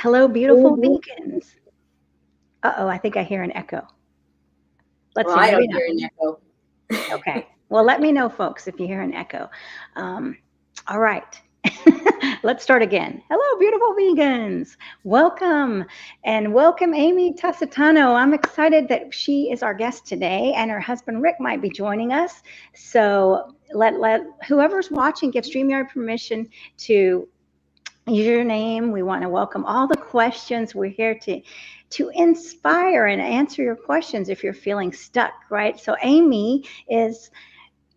Hello, beautiful vegans. Uh-oh, I think I hear an echo. Let's Well, see, I maybe don't not. hear an echo. Okay. Well, let me know, folks, if you hear an echo. Um, all right. Let's start again. Hello, beautiful vegans. Welcome and welcome Amy Tassitano. I'm excited that she is our guest today and her husband Rick might be joining us. So let whoever's watching give StreamYard permission to use your name. We want to welcome all the questions. We're here to inspire and answer your questions if you're feeling stuck, right? So Amy is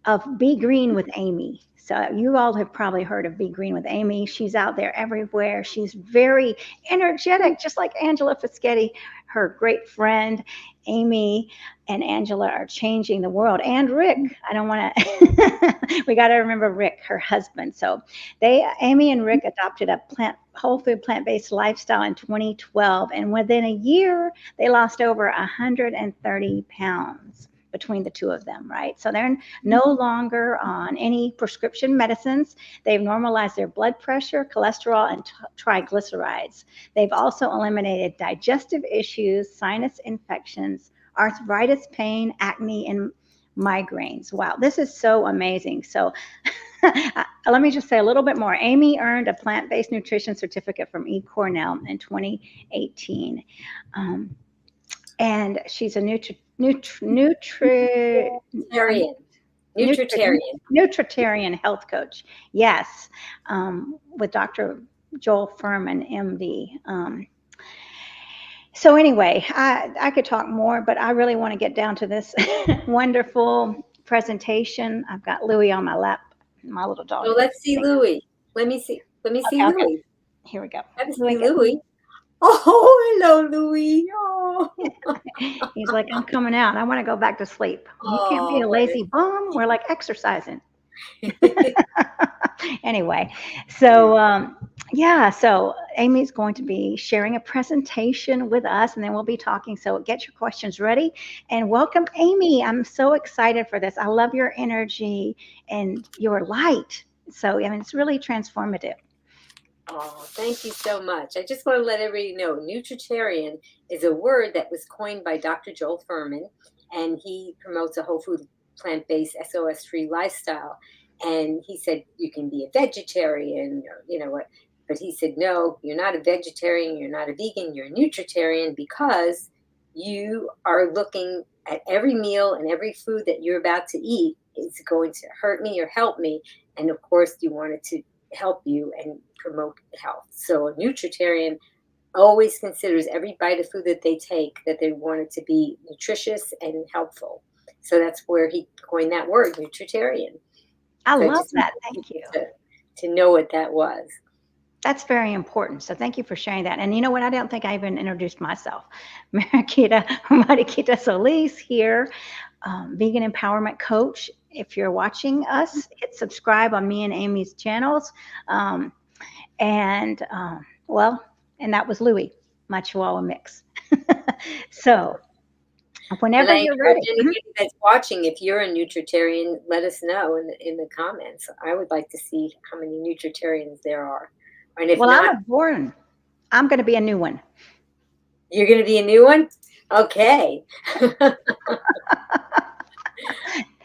of Be Green with Amy. So you all have probably heard of Be Green with Amy. She's out there everywhere. She's very energetic, just like Angela Fischetti, her great friend. Amy and Angela are changing the world. And Rick, I don't want to. We got to remember Rick, her husband. So Amy and Rick adopted a whole food plant-based lifestyle in 2012, and within a year they lost over 130 pounds between the two of them, right? So they're no longer on any prescription medicines. They've normalized their blood pressure, cholesterol, and triglycerides. They've also eliminated digestive issues, sinus infections, arthritis, pain, acne, and migraines. Wow, this is so amazing. So let me just say a little bit more. Amy earned a plant-based nutrition certificate from eCornell in 2018. And she's a Nutritarian. Nutritarian. nutritarian health coach. Yes, with Dr. Joel Furman, MD. So anyway, I could talk more, but I really want to get down to this wonderful presentation. I've got Louie on my lap, my little dog. Well, let's see Louie. Let me see Okay. Louie. Here we go. Let's see Louie. Oh, hello, Louie. Oh. He's like, I'm coming out. I want to go back to sleep. You can't be a lazy bum. We're like exercising. Anyway, so yeah, so Amy's going to be sharing a presentation with us and then we'll be talking. So get your questions ready and welcome Amy. I'm so excited for this. I love your energy and your light. So, I mean, it's really transformative. Oh, thank you so much. I just want to let everybody know nutritarian is a word that was coined by Dr. Joel Furman, and he promotes a whole food plant-based SOS-free lifestyle. And he said you can be a vegetarian or you know what, but he said no, you're not a vegetarian, you're not a vegan, you're a nutritarian because you are looking at every meal and every food that you're about to eat is going to hurt me or help me. And of course you want it to help you and promote health. So a nutritarian always considers every bite of food that they take that they want it to be nutritious and helpful. So that's where he coined that word, nutritarian. I So love that. Thank you. To know what that was. That's very important. So thank you for sharing that. And you know what? I don't think I even introduced myself. Mariquita Solis here, vegan empowerment coach. If you're watching us, hit subscribe on me and Amy's channels. And well, and that was Louie, my Chihuahua mix. So whenever you're ready. Anybody that's watching, if you're a nutritarian, let us know in the comments. I would like to see how many nutritarians there are. And if well, not, I'm going to be a new one. You're going to be a new one? Okay.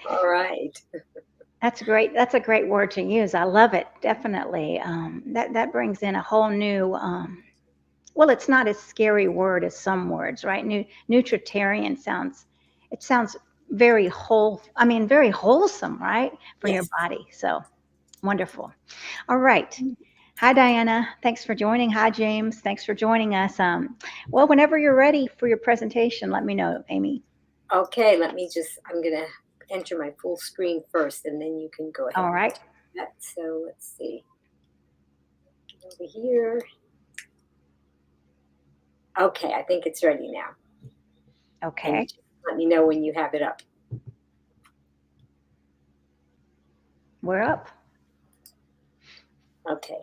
All right. That's great. That's a great word to use. I love it. Definitely. That brings in a whole new. Well, it's not as scary word as some words, right? Nutritarian sounds very whole. I mean, very wholesome, right, for your body. So wonderful. All right. Hi, Diana. Thanks for joining. Hi, James. Thanks for joining us. Well, whenever you're ready for your presentation, let me know, Amy. Okay. I'm going to enter my full screen first, and then you can go ahead. All right. So let's see. Get over here. Okay. I think it's ready now. Okay. Just let me know when you have it up. We're up. Okay.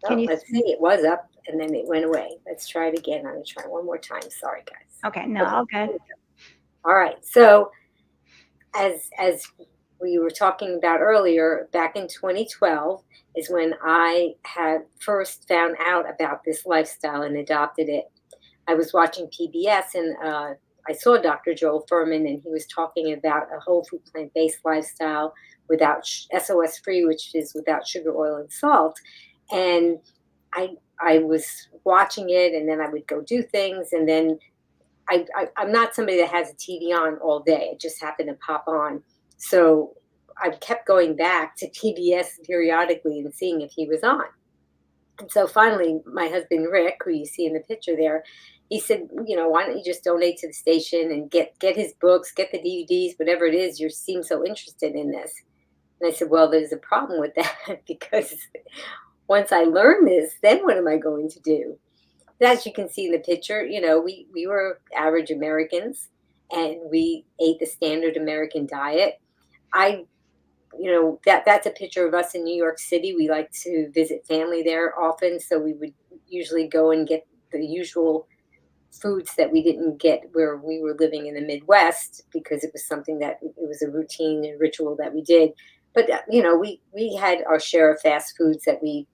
Let's see. It was up and then it went away. Let's try it again. I'm going to try one more time. Sorry, guys. Okay. No, okay. All right. So as we were talking about earlier, back in 2012 is when I had first found out about this lifestyle and adopted it. I was watching PBS, and I saw Dr. Joel Furman, and he was talking about a whole food plant based lifestyle without SOS free, which is without sugar, oil, and salt. And I was watching it, and then I would go do things, and then I'm not somebody that has a TV on all day. It just happened to pop on. So I kept going back to PBS periodically and seeing if he was on. And so finally, my husband Rick, who you see in the picture there, he said, why don't you just donate to the station and get his books, get the DVDs, whatever it is. You seem so interested in this. And I said, well, there's a problem with that because once I learn this, then what am I going to do? As you can see in the picture, we were average Americans and we ate the standard American diet. That's a picture of us in New York City. We like to visit family there often, so we would usually go and get the usual foods that we didn't get where we were living in the Midwest, because it was something that it was a routine and ritual that we did. But we had our share of fast foods that we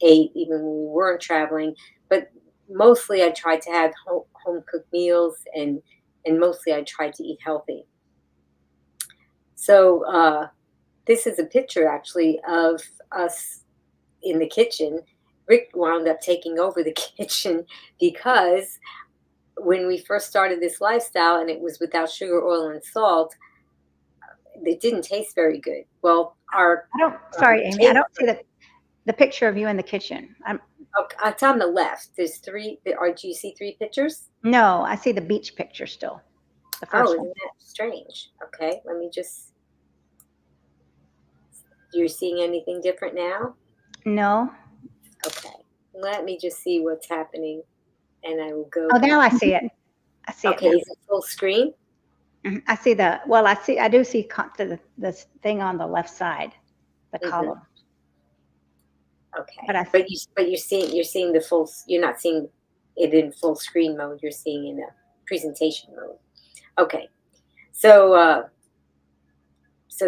ate even when we weren't traveling. But mostly I tried to have home cooked meals, and mostly I tried to eat healthy. So this is a picture actually of us in the kitchen. Rick wound up taking over the kitchen because when we first started this lifestyle and it was without sugar, oil, and salt, it didn't taste very good. Well, sorry, Amy, I don't see the picture of you in the kitchen. It's on the left. There's three. Do you see three pictures? No, I see the beach picture still. The first one. Isn't that strange? Okay, let me just. You're seeing anything different now? No. Okay, let me just see what's happening, and I will go. Oh, now I see it. I see it. Okay, is it full screen? I see I do see the thing on the left side, the column. Okay, but you're seeing the full. You're not seeing it in full screen mode. You're seeing in a presentation mode. Okay, so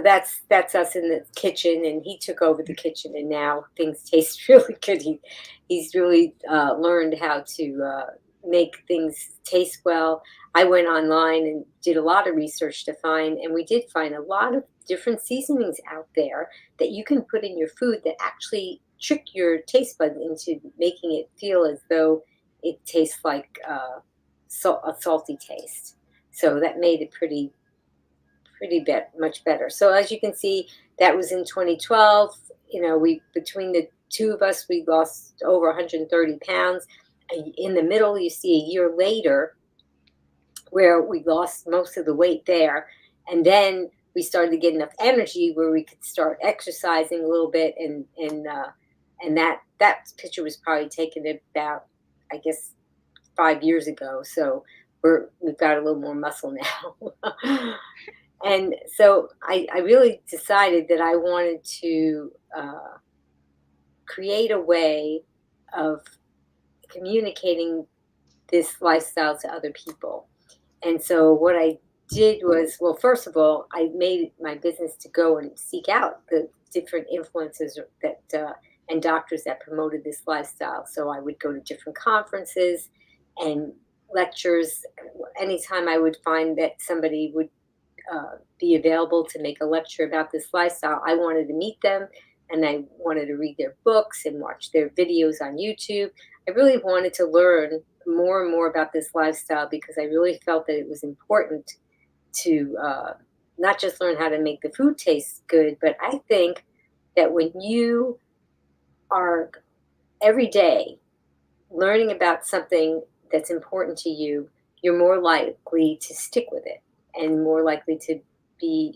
that's us in the kitchen, and he took over the kitchen, and now things taste really good. He's really learned how to make things taste well. I went online and did a lot of research to find, and we did find a lot of different seasonings out there that you can put in your food that actually trick your taste buds into making it feel as though it tastes like a salty taste. So that made it much better. So as you can see, that was in 2012. Between the two of us, we lost over 130 pounds. In the middle, you see a year later where we lost most of the weight there. And then we started to get enough energy where we could start exercising a little bit. And that picture was probably taken about, I guess, 5 years ago. So we've got a little more muscle now. And so I really decided that I wanted to create a way of communicating this lifestyle to other people. And so what I did was, well, first of all, I made it my business to go and seek out the different influencers and doctors that promoted this lifestyle. So I would go to different conferences and lectures. Anytime I would find that somebody would be available to make a lecture about this lifestyle, I wanted to meet them, and I wanted to read their books and watch their videos on YouTube. I really wanted to learn more and more about this lifestyle because I really felt that it was important to not just learn how to make the food taste good, but I think that when you are every day learning about something that's important to you, you're more likely to stick with it and more likely to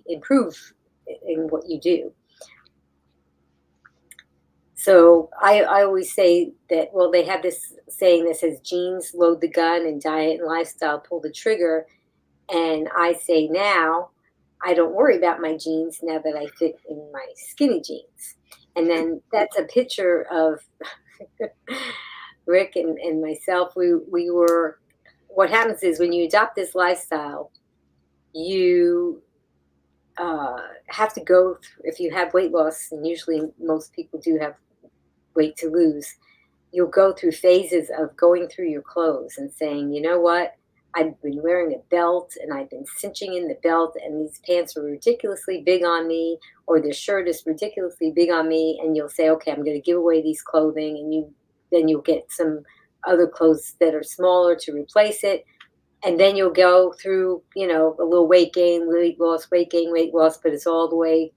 improve in what you do. So I always say that, well, they have this saying that says genes load the gun and diet and lifestyle pull the trigger. And I say now, I don't worry about my genes now that I fit in my skinny jeans. And then that's a picture of Rick and myself. We were, what happens is when you adopt this lifestyle, you have to go if you have weight loss, and usually most people do have weight to lose, you'll go through phases of going through your clothes and saying, you know what? I've been wearing a belt and I've been cinching in the belt, and these pants are ridiculously big on me, or this shirt is ridiculously big on me. And you'll say, okay, I'm going to give away these clothing. And then you'll get some other clothes that are smaller to replace it. And then you'll go through, a little weight gain, weight loss, weight gain, weight loss, but it's all the way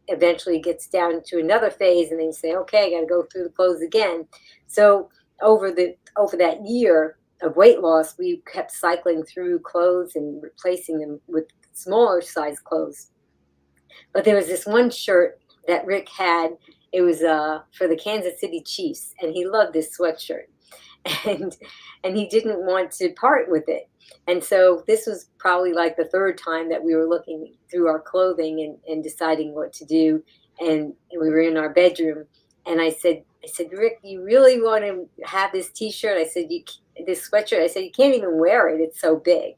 eventually gets down to another phase, and then you say, okay, I got to go through the clothes again. So over that year of weight loss, we kept cycling through clothes and replacing them with smaller size clothes. But there was this one shirt that Rick had. It was for the Kansas City Chiefs, and he loved this sweatshirt. and and he didn't want to part with it. And so this was probably like the third time that we were looking through our clothing and deciding what to do. And we were in our bedroom, and I said, Rick, you really want to have this T-shirt? I said, this sweatshirt. I said, you can't even wear it. It's so big.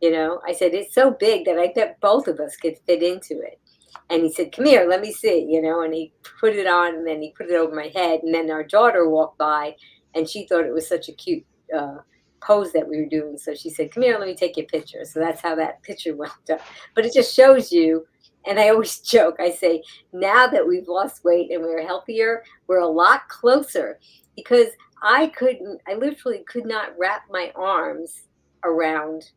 I said, it's so big that I bet both of us could fit into it. And he said, come here, let me see, and he put it on, and then he put it over my head. And then our daughter walked by, and she thought it was such a cute pose that we were doing. So she said, come here, let me take your picture. So that's how that picture went up. But it just shows you, and I always joke, I say, now that we've lost weight and we're healthier, we're a lot closer, because I literally could not wrap my arms around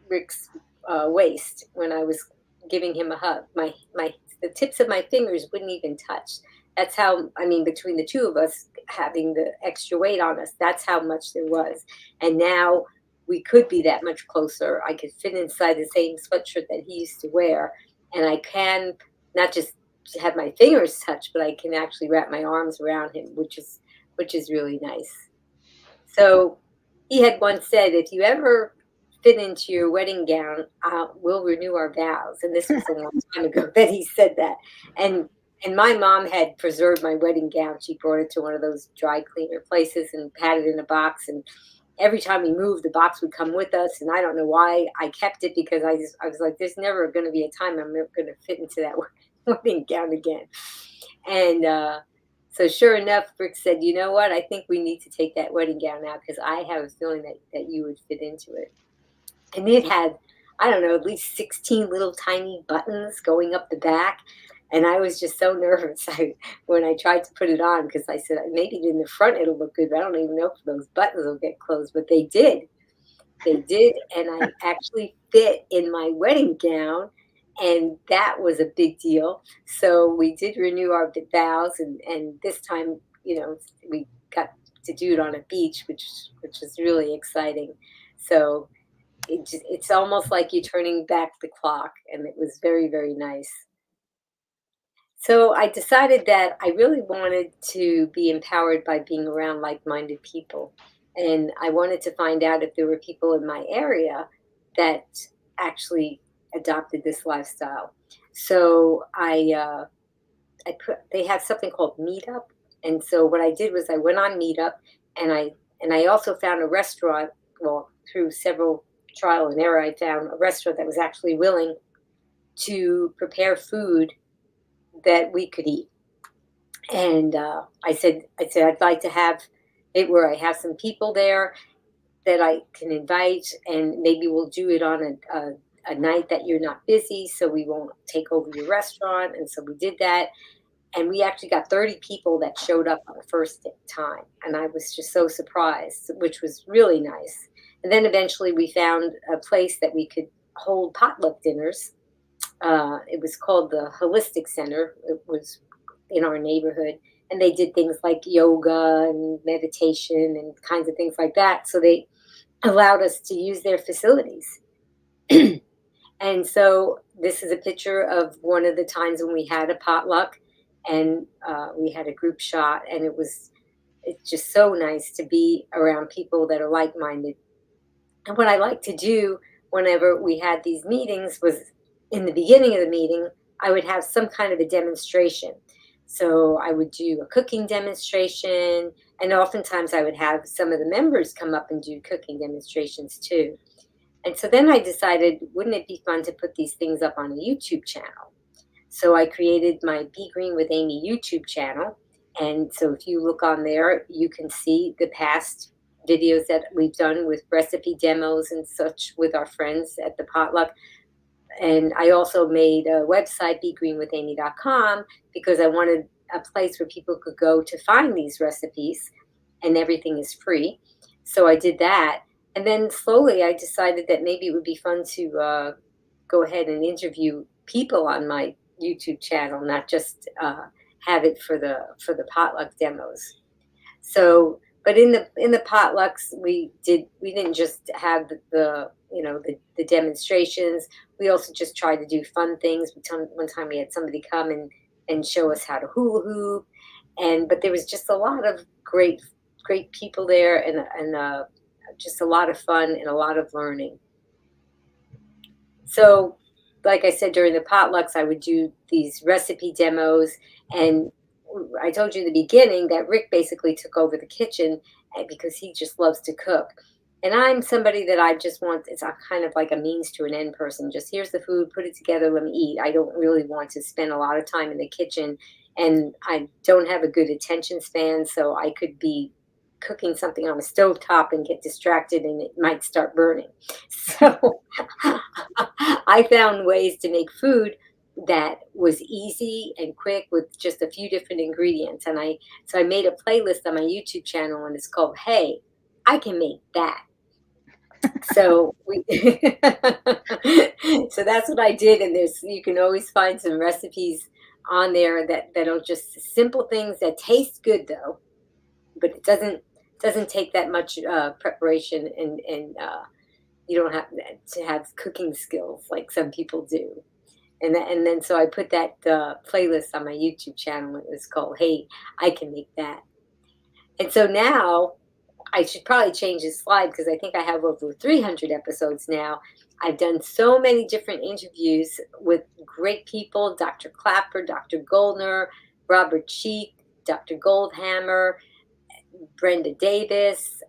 Rick's waist when I was giving him a hug. The tips of my fingers wouldn't even touch. That's how, I mean, between the two of us having the extra weight on us, that's how much there was. And now we could be that much closer. I could fit inside the same sweatshirt that he used to wear, and I can not just have my fingers touch, but I can actually wrap my arms around him, which is really nice. So he had once said, if you ever fit into your wedding gown, we'll renew our vows. And this was a long time ago that he said that. And my mom had preserved my wedding gown. She brought it to one of those dry cleaner places and had it in a box. And every time we moved, the box would come with us. And I don't know why I kept it, because I was like, there's never going to be a time I'm going to fit into that wedding gown again. And so sure enough, Rick said, you know what? I think we need to take that wedding gown out, because I have a feeling that you would fit into it. And it had, I don't know, at least 16 little tiny buttons going up the back. And I was just so nervous when I tried to put it on, because I said, maybe in the front it'll look good, but I don't even know if those buttons will get closed. But they did. They did. And I actually fit in my wedding gown. And that was a big deal. So we did renew our vows. And this time, we got to do it on a beach, which is really exciting. So it's almost like you're turning back the clock, and it was very, very nice. So I decided that I really wanted to be empowered by being around like-minded people, and I wanted to find out if there were people in my area that actually adopted this lifestyle. So they have something called Meetup, and so what I did was I went on Meetup, and I also found a restaurant. Well, through several trial and error, I found a restaurant that was actually willing to prepare food that we could eat. And I said I'd like to have it where I have some people there that I can invite, and maybe we'll do it on a night that you're not busy, so we won't take over your restaurant. And so we did that, and we actually got 30 people that showed up on the first time, and I was just so surprised, which was really nice. And then eventually we found a place that we could hold potluck dinners. It was called the Holistic Center. It was in our neighborhood, and they did things like yoga and meditation and kinds of things like that. So they allowed us to use their facilities. And so this is a picture of one of the times when we had a potluck, and we had a group shot, and it's just so nice to be around people that are like-minded. And what I like to do whenever we had these meetings was, in the beginning of the meeting, I would have some kind of a demonstration. So I would do a cooking demonstration, and oftentimes I would have some of the members come up and do cooking demonstrations too. And so then I decided, wouldn't it be fun to put these things up on a YouTube channel? So I created my Be Green with Amy YouTube channel. And so if you look on there, you can see the past videos that we've done with recipe demos and such with our friends at the potluck. And I also made a website, begreenwithamy.com, because I wanted a place where people could go to find these recipes, and everything is free. So I did that. And then slowly I decided that maybe it would be fun to go ahead and interview people on my YouTube channel, not just have it for the potluck demos. So, but in the potlucks, we didn't just have the demonstrations. We also just tried to do fun things. One time we had somebody come and show us how to hula hoop, and but there was just a lot of great people there, and just a lot of fun and a lot of learning. So, like I said, during the potlucks, I would do these recipe demos. And I told you in the beginning that Rick basically took over the kitchen because he just loves to cook. And I'm somebody that I just want, it's a kind of like a means to an end person. Just here's the food, put it together, let me eat. I don't really want to spend a lot of time in the kitchen. And I don't have a good attention span, so I could be cooking something on a stovetop and get distracted and it might start burning. So I found ways to make food that was easy and quick with just a few different ingredients. And I made a playlist on my YouTube channel, and it's called Hey, I Can Make That. So we so that's what I did. And there's you can always find some recipes on there that are just simple things that taste good though, but it doesn't take that much preparation, and you don't have to have cooking skills like some people do. And then so I put that playlist on my YouTube channel. It was called Hey, I Can Make That. And so now I should probably change this slide because I think I have over 300 episodes now. I've done so many different interviews with great people: Dr. Clapper, Dr. Goldner, Robert Cheek, Dr. Goldhammer, Brenda Davis,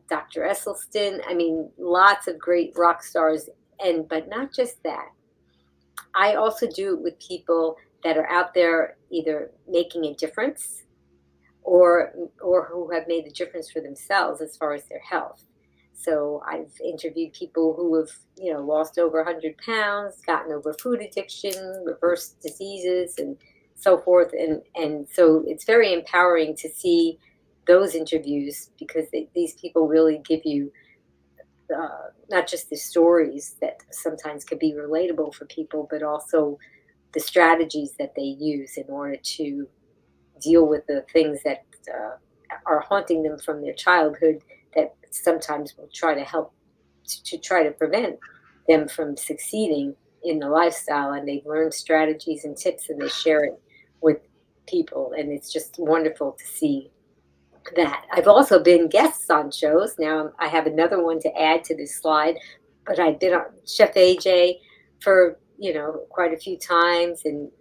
Dr. Esselstyn. I mean, lots of great rock stars. And but not just that. I also do it with people that are out there either making a difference or who have made a difference for themselves as far as their health. So I've interviewed people who have, lost over 100 pounds, gotten over food addiction, reversed diseases, and so forth. And so it's very empowering to see those interviews because these people really give you not just the stories that sometimes could be relatable for people, but also the strategies that they use in order to deal with the things that are haunting them from their childhood that sometimes will try to help to try to prevent them from succeeding in the lifestyle. And they've learned strategies and tips and they share it with people. And it's just wonderful to see that. I've also been guests on shows. Now I have another one to add to this slide, but I've been on Chef AJ for quite a few times, and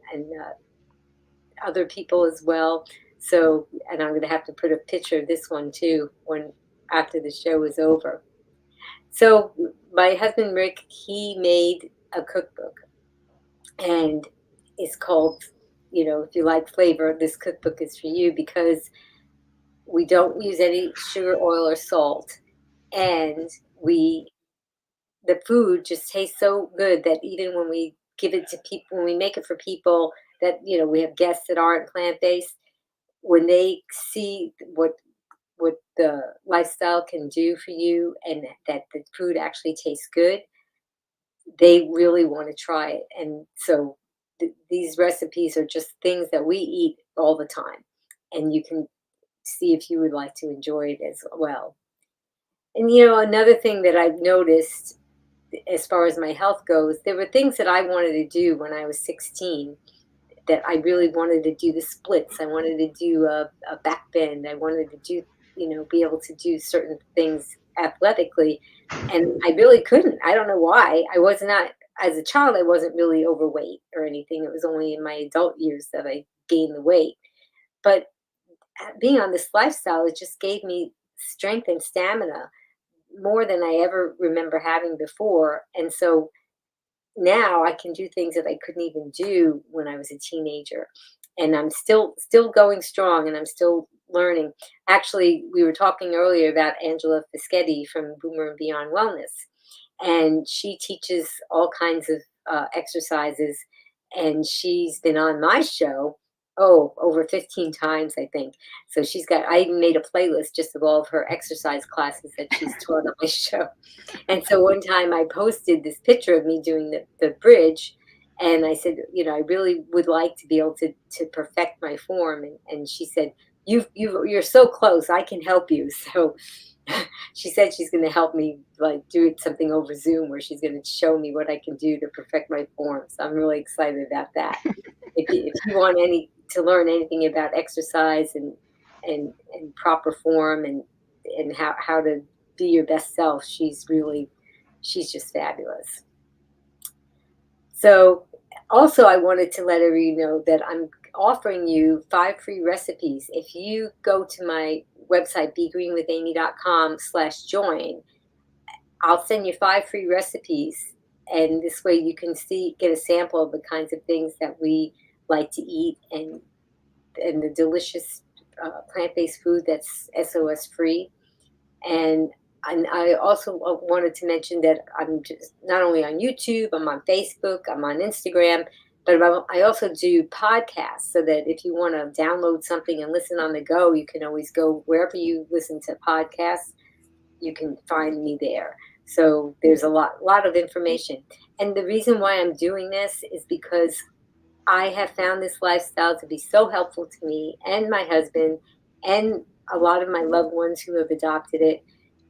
other people as well. So, and I'm going to have to put a picture of this one too when after the show is over. So my husband Rick, he made a cookbook, and it's called, if you like flavor, this cookbook is for you because we don't use any sugar, oil, or salt, and we the food just tastes so good that even when we give it to people, when we make it for people that we have guests that aren't plant based, when they see what the lifestyle can do for you and that the food actually tastes good, they really want to try it. And so these recipes are just things that we eat all the time, and you can see if you would like to enjoy it as well. And another thing that I've noticed as far as my health goes, there were things that I wanted to do when I was 16 that I really wanted to do the splits. I wanted to do a back bend. I wanted to do, be able to do certain things athletically. And I really couldn't. I don't know why. I was not, as a child, I wasn't really overweight or anything. It was only in my adult years that I gained the weight. But being on this lifestyle, it just gave me strength and stamina more than I ever remember having before. And so now I can do things that I couldn't even do when I was a teenager. And I'm still going strong, and I'm still learning. Actually, we were talking earlier about Angela Fischetti from Boomer and Beyond Wellness, and she teaches all kinds of exercises, and she's been on my show, oh, over 15 times, I think. So I even made a playlist just of all of her exercise classes that she's taught on my show. And so one time I posted this picture of me doing the bridge, and I said, I really would like to be able to perfect my form. And she said, you're so close. I can help you. So she said she's going to help me, like, do something over Zoom where she's going to show me what I can do to perfect my form. So I'm really excited about that. If you want to learn anything about exercise and proper form and how to be your best self, she's just fabulous. So also, I wanted to let everybody know that I'm offering you 5 free recipes. If you go to my website, begreenwithamy.com/join, I'll send you 5 free recipes. And this way you can get a sample of the kinds of things that we like to eat, and the delicious plant-based food that's SOS free. And I also wanted to mention that I'm just not only on YouTube, I'm on Facebook, I'm on Instagram, but I also do podcasts, so that if you want to download something and listen on the go, you can always go wherever you listen to podcasts. You can find me there. So there's a lot of information. And the reason why I'm doing this is because I have found this lifestyle to be so helpful to me and my husband and a lot of my loved ones who have adopted it.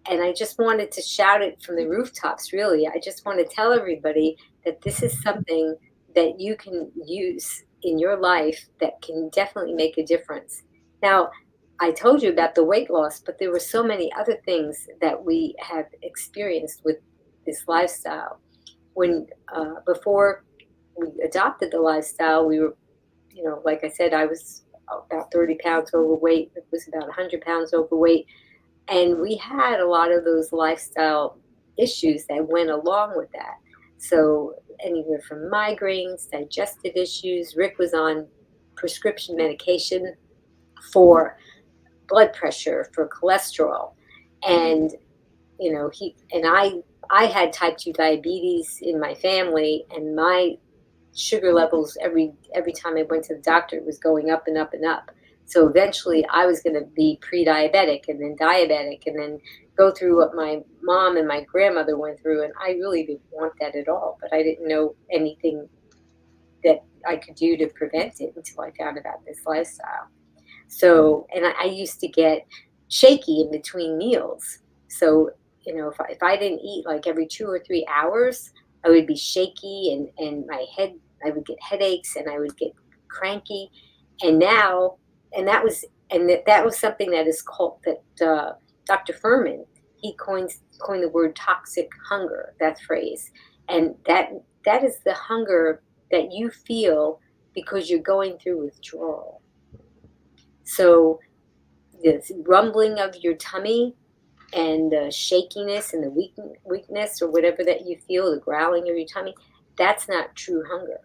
And I just wanted to shout it from the rooftops, really. I just want to tell everybody that this is something that you can use in your life that can definitely make a difference. Now, I told you about the weight loss, but there were so many other things that we have experienced with this lifestyle. When before we adopted the lifestyle, we were, like I said, I was about 30 pounds overweight. It was about 100 pounds overweight. And we had a lot of those lifestyle issues that went along with that. So anywhere from migraines, digestive issues. Rick was on prescription medication for blood pressure, for cholesterol. And, I had type 2 diabetes in my family, and my sugar levels every time I went to the doctor, it was going up and up and up. So eventually I was going to be pre-diabetic and then diabetic, and then go through what my mom and my grandmother went through. And I really didn't want that at all, but I didn't know anything that I could do to prevent it until I found about this lifestyle. So, and I used to get shaky in between meals. So, if I didn't eat like every 2 or 3 hours, I would be shaky, and my head, I would get headaches, and I would get cranky. And now, that was something that is called, that Dr. Furman, he coined the word toxic hunger, that phrase. And that is the hunger that you feel because you're going through withdrawal. So the rumbling of your tummy and the shakiness and the weakness, or whatever that you feel, the growling of your tummy, that's not true hunger.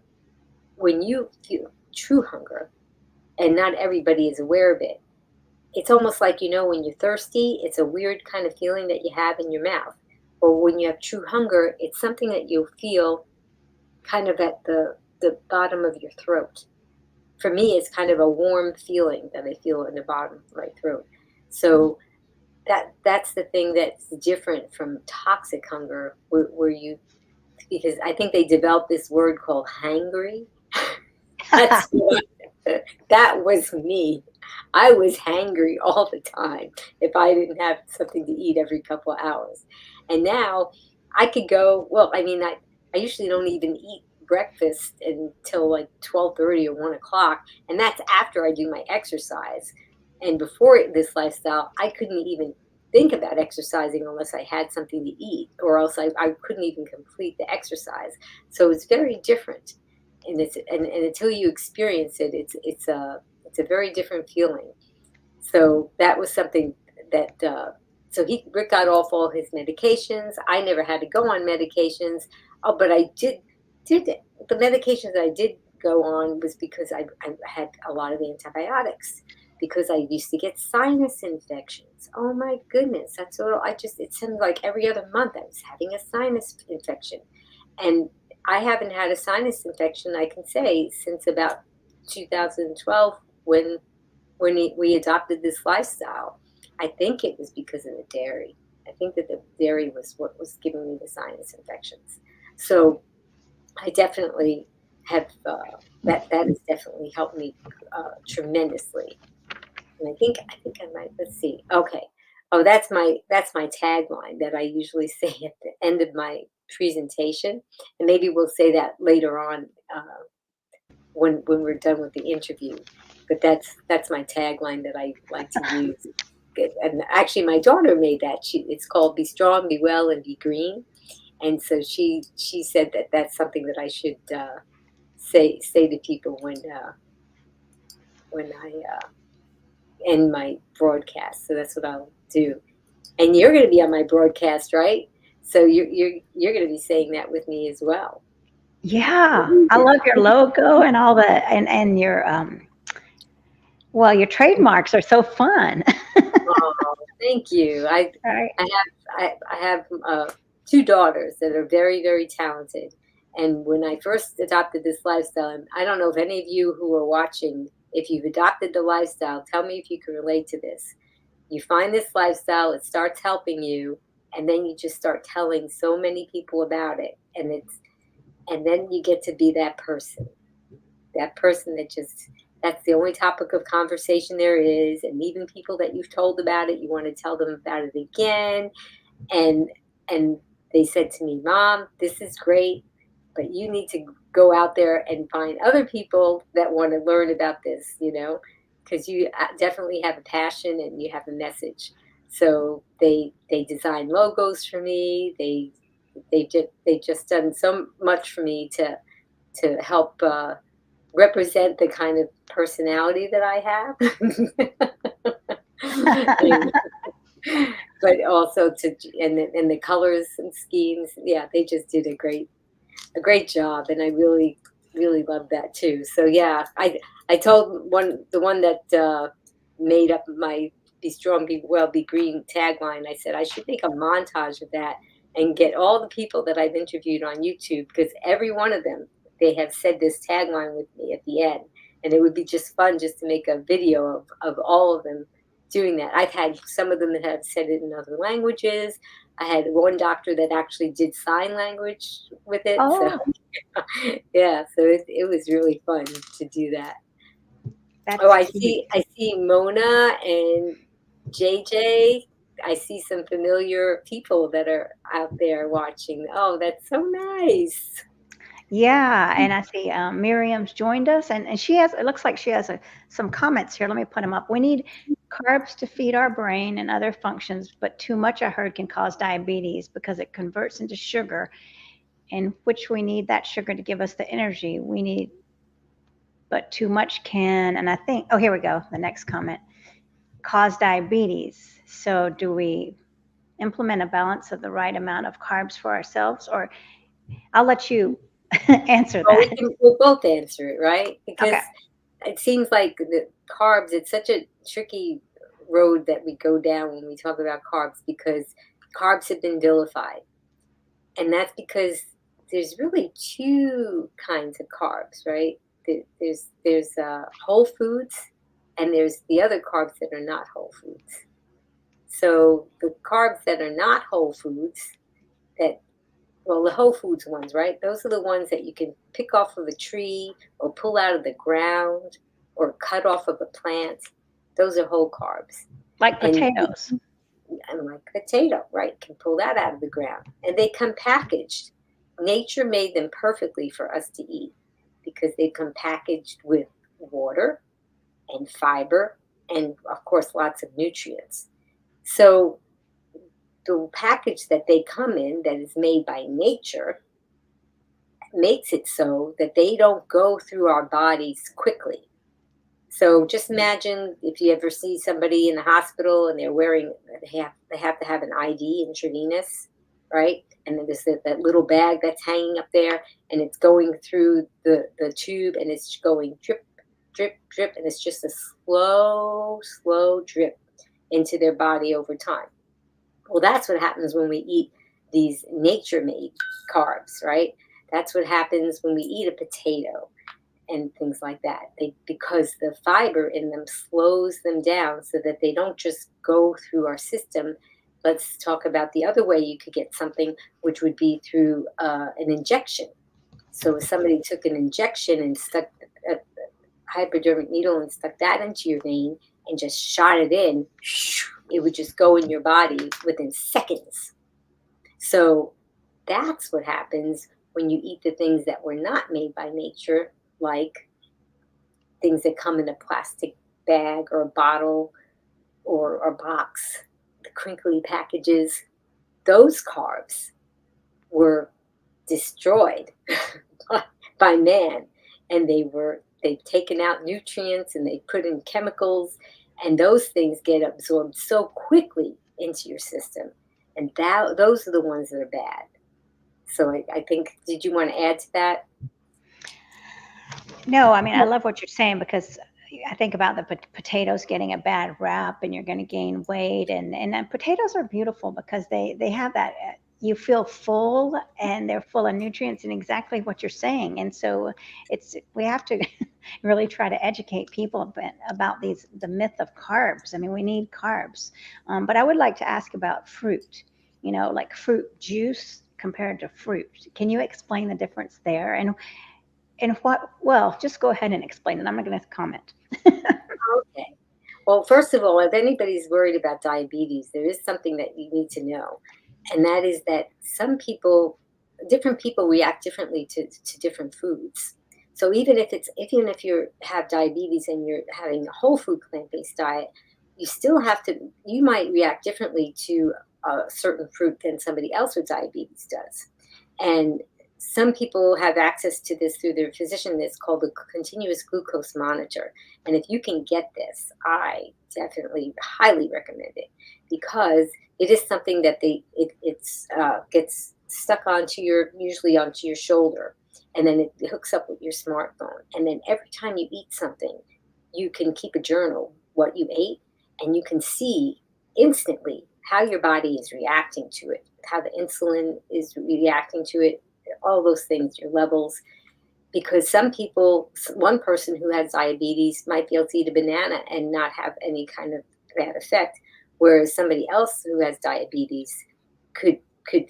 When you feel true hunger, and not everybody is aware of it, it's almost like, when you're thirsty, it's a weird kind of feeling that you have in your mouth. Or when you have true hunger, it's something that you'll feel kind of at the bottom of your throat. For me, it's kind of a warm feeling that I feel in the bottom of my throat. So that's the thing that's different from toxic hunger, where you, because I think they developed this word called hangry. That's that was me. I was hangry all the time if I didn't have something to eat every couple of hours. And now I could go, well, I usually don't even eat breakfast until like 12:30 or 1 o'clock. And that's after I do my exercise. And before this lifestyle, I couldn't even think about exercising unless I had something to eat, or else I couldn't even complete the exercise. So it's very different. And until you experience it, it's a very different feeling. So that was something that So Rick got off all his medications. I never had to go on medications. Oh, but I did the medications I did go on was because I had a lot of antibiotics because I used to get sinus infections. Oh my goodness, that's what it seemed like every other month I was having a sinus infection, and I haven't had a sinus infection, I can say, since about 2012 when we adopted this lifestyle. I think it was because of the dairy. I think that the dairy was what was giving me the sinus infections. So I definitely have that has definitely helped me tremendously. And I think I might, let's see. Okay. Oh, that's my tagline that I usually say at the end of my presentation, and maybe we'll say that later on when we're done with the interview. But that's my tagline that I like to use. Good. And actually, my daughter made that. It's called "Be Strong, Be Well, and Be Green." And so she said that that's something that I should say to people when I end my broadcast. So that's what I'll do. And you're going to be on my broadcast, right? So you're going to be saying that with me as well. Yeah, I love your logo and all the and your well, your trademarks are so fun. Oh, thank you. Right. I have two daughters that are very, very talented. And when I first adopted this lifestyle, and I don't know if any of you who are watching, if you've adopted the lifestyle, tell me if you can relate to this. You find this lifestyle, it starts helping you, and then you just start telling so many people about it, and then you get to be that person that just that's the only topic of conversation there is, and even people that you've told about it, you want to tell them about it again, and and they said to me, Mom, this is great, but you need to go out there and find other people that want to learn about this, because you definitely have a passion and you have a message. So they design logos for me. They just done so much for me to help represent the kind of personality that I have. But also and the colors and schemes, yeah, they just did a great job, and I really really love that too. So yeah, I told the one that made up my "Be Strong, Be Well, Be Green" tagline. I said I should make a montage of that and get all the people that I've interviewed on YouTube, because every one of them, they have said this tagline with me at the end, and it would be just fun just to make a video of all of them doing that. I've had some of them that have said it in other languages. I had one doctor that actually did sign language with it. So Oh, yeah, so it was really fun to do that. Oh, that's I cute. see I see Mona and JJ. I see some familiar people that are out there watching. Oh, that's so nice. Yeah, and I see Miriam's joined us, and she has. It looks like she has some comments here. Let me put them up. We need carbs to feed our brain and other functions, but too much, I heard, can cause diabetes because it converts into sugar, in which we need that sugar to give us the energy we need. But too much can, and I think, oh, here we go. The next comment, cause diabetes. So, do we implement a balance of the right amount of carbs for ourselves, or I'll let you answer Well, that. we'll both answer it, right? Okay. Because it seems like the carbs, it's such a tricky road that we go down when we talk about carbs, because carbs have been vilified. And that's because there's really two kinds of carbs, right? There's whole foods, and there's the other carbs that are not whole foods. So the carbs that are not whole foods, that well, the whole foods ones, right? Those are the ones that you can pick off of a tree or pull out of the ground or cut off of a plant. Those are whole carbs. Like And potatoes. and like potato, right? Can pull that out of the ground. And they come packaged. Nature made them perfectly for us to eat because they come packaged with water and fiber and, of course, lots of nutrients. So the package that they come in, that is made by nature, makes it so that they don't go through our bodies quickly. So just imagine if you ever see somebody in the hospital and they're wearing, they have to have an ID intravenous, right? And then there's that little bag that's hanging up there, and it's going through the tube, and it's going drip, drip, drip, and it's just a slow, slow drip into their body over time. Well, that's what happens when we eat these nature made carbs, right? That's what happens when we eat a potato and things like that. Because the fiber in them slows them down so that they don't just go through our system. Let's talk about the other way you could get something, which would be through an injection. So if somebody took an injection and stuck a hypodermic needle and stuck that into your vein and just shot it in, it would just go in your body within seconds. So that's what happens when you eat the things that were not made by nature, like things that come in a plastic bag or a bottle or a box, the crinkly packages. Those carbs were destroyed by man, and they've taken out nutrients and they put in chemicals, and those things get absorbed so quickly into your system, and those are the ones that are bad. So I think, did you want to add to that? No, I mean, I love what you're saying because I think about the potatoes getting a bad rap and you're going to gain weight. And potatoes are beautiful because they have that, you feel full and they're full of nutrients and exactly what you're saying. And so we have to really try to educate people about the myth of carbs. I mean, we need carbs. But I would like to ask about fruit, like fruit juice compared to fruit. Can you explain the difference there? And well, just go ahead and explain it. I'm not going to comment. Okay. Well, first of all, if anybody's worried about diabetes, there is something that you need to know, and that is that different people react differently to different foods. So even if you have diabetes and you're having a whole food plant-based diet, you might react differently to a certain fruit than somebody else with diabetes does. And some people have access to this through their physician. It's called the continuous glucose monitor. And if you can get this, I definitely highly recommend it, because it is something that gets stuck usually onto your shoulder, and then it hooks up with your smartphone. And then every time you eat something, you can keep a journal what you ate, and you can see instantly how your body is reacting to it, how the insulin is reacting to it, all those things, your levels. Because one person who has diabetes might be able to eat a banana and not have any kind of bad effect, whereas somebody else who has diabetes could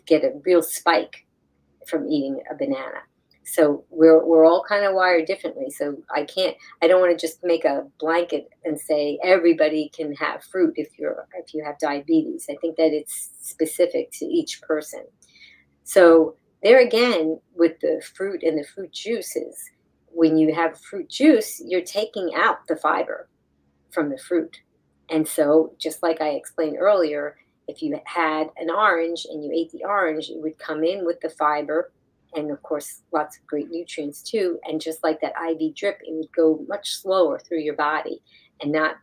get a real spike from eating a banana. So we're all kind of wired differently. So I don't want to just make a blanket and say everybody can have fruit if you have diabetes. I think that it's specific to each person. So there again, with the fruit and the fruit juices, when you have fruit juice, you're taking out the fiber from the fruit. And so, just like I explained earlier, if you had an orange and you ate the orange, it would come in with the fiber and, of course, lots of great nutrients too. And just like that IV drip, it would go much slower through your body and not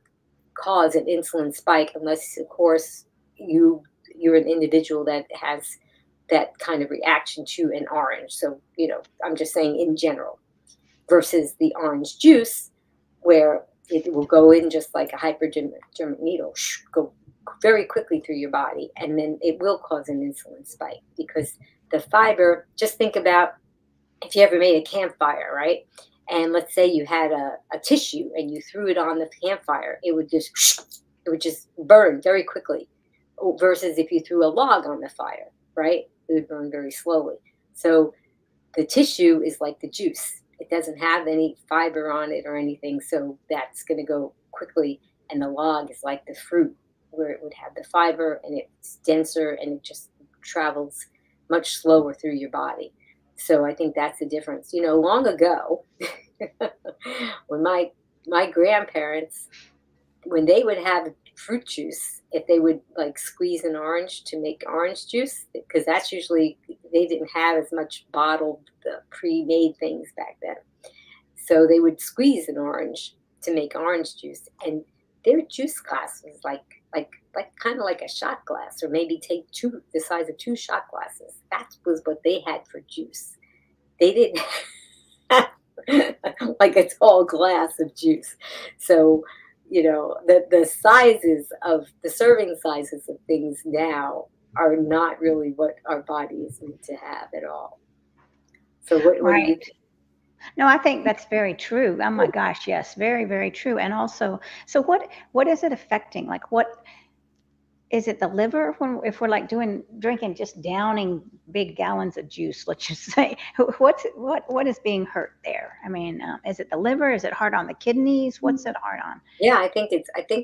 cause an insulin spike, unless, of course, you're an individual that has that kind of reaction to an orange. So, I'm just saying in general, versus the orange juice, where it will go in just like a hypodermic needle, go very quickly through your body, and then it will cause an insulin spike, because the fiber, just think about if you ever made a campfire, right? And let's say you had a tissue and you threw it on the campfire, it would just burn very quickly, versus if you threw a log on the fire, right? It would burn very slowly. So the tissue is like the juice. It doesn't have any fiber on it or anything, so that's going to go quickly. And the log is like the fruit, where it would have the fiber and it's denser and it just travels much slower through your body. So I think that's the difference. Long ago, when my grandparents, when they would have fruit juice, if they would like squeeze an orange to make orange juice, because that's usually, they didn't have as much bottled pre-made things back then. So they would squeeze an orange to make orange juice, and their juice glass was like kind of like a shot glass, or maybe take two the size of two shot glasses. That was what they had for juice. They didn't have like a tall glass of juice. So, the sizes of the serving sizes of things now are not really what our bodies need to have at all. So what do you Right. No, I think that's very true. Oh my gosh, yes, very, very true. And also, so what is it affecting? Like what is it, the liver, when if we're like doing drinking, just downing big gallons of juice, let's just say, what is being hurt there? I mean, is it the liver? Is it hard on the kidneys? What's it hard on? Yeah, I think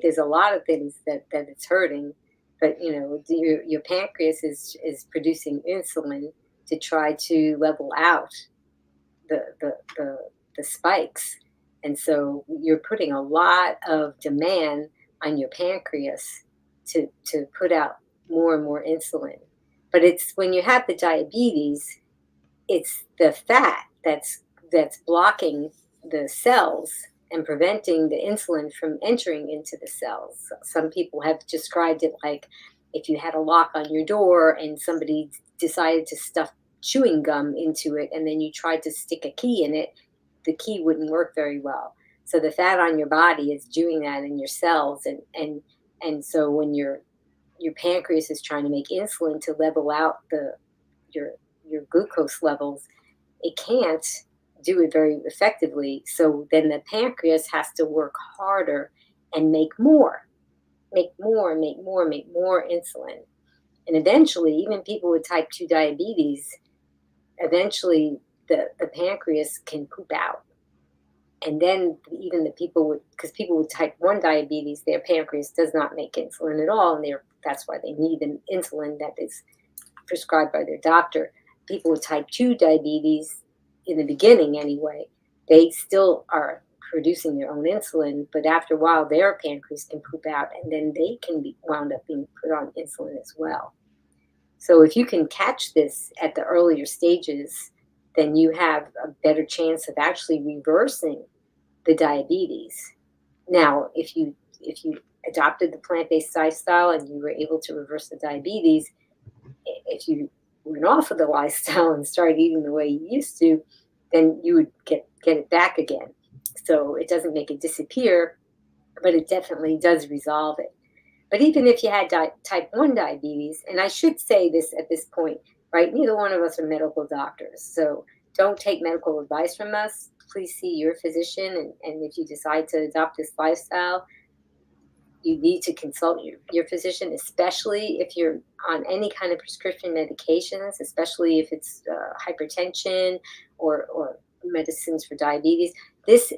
there's a lot of things that it's hurting, but your pancreas is producing insulin to try to level out the the the, the spikes, and so you're putting a lot of demand on your pancreas to put out more and more insulin. But it's when you have the diabetes, it's the fat that's blocking the cells and preventing the insulin from entering into the cells. Some people have described it like if you had a lock on your door and somebody decided to stuff chewing gum into it, and then you tried to stick a key in it, the key wouldn't work very well. So the fat on your body is doing that in your cells, and so when your pancreas is trying to make insulin to level out your your glucose levels, it can't do it very effectively. So then the pancreas has to work harder and make more insulin. And eventually, even people with type 2 diabetes, eventually the pancreas can poop out. And then even the people with, because people with type 1 diabetes, their pancreas does not make insulin at all. And that's why they need an insulin that is prescribed by their doctor. People with type 2 diabetes, in the beginning anyway, they still are producing their own insulin, but after a while, their pancreas can poop out, and then they can be wound up being put on insulin as well. So if you can catch this at the earlier stages, then you have a better chance of actually reversing the diabetes. Now, if you adopted the plant-based lifestyle and you were able to reverse the diabetes, if you went off of the lifestyle and started eating the way you used to, then you would get it back again. So it doesn't make it disappear, but it definitely does resolve it. But even if you had type 1 diabetes, and I should say this at this point, right? Neither one of us are medical doctors. So don't take medical advice from us. Please see your physician. And if you decide to adopt this lifestyle, you need to consult your physician, especially if you're on any kind of prescription medications, especially if it's hypertension or medicines for diabetes. This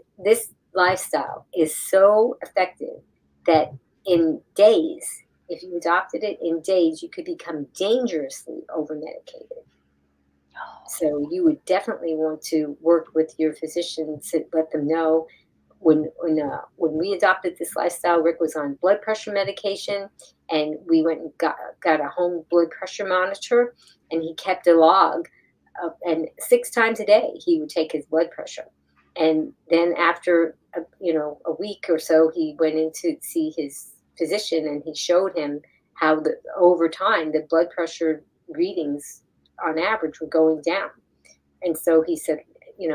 lifestyle is so effective that in days, if you adopted it, in days, you could become dangerously over medicated. So you would definitely want to work with your physician to let them know. When we adopted this lifestyle, Rick was on blood pressure medication, and we went and got a home blood pressure monitor, and he kept a log and 6 times a day he would take his blood pressure. And then after a week or so, he went in to see his physician, and he showed him how over time the blood pressure readings on average were going down. And so he said,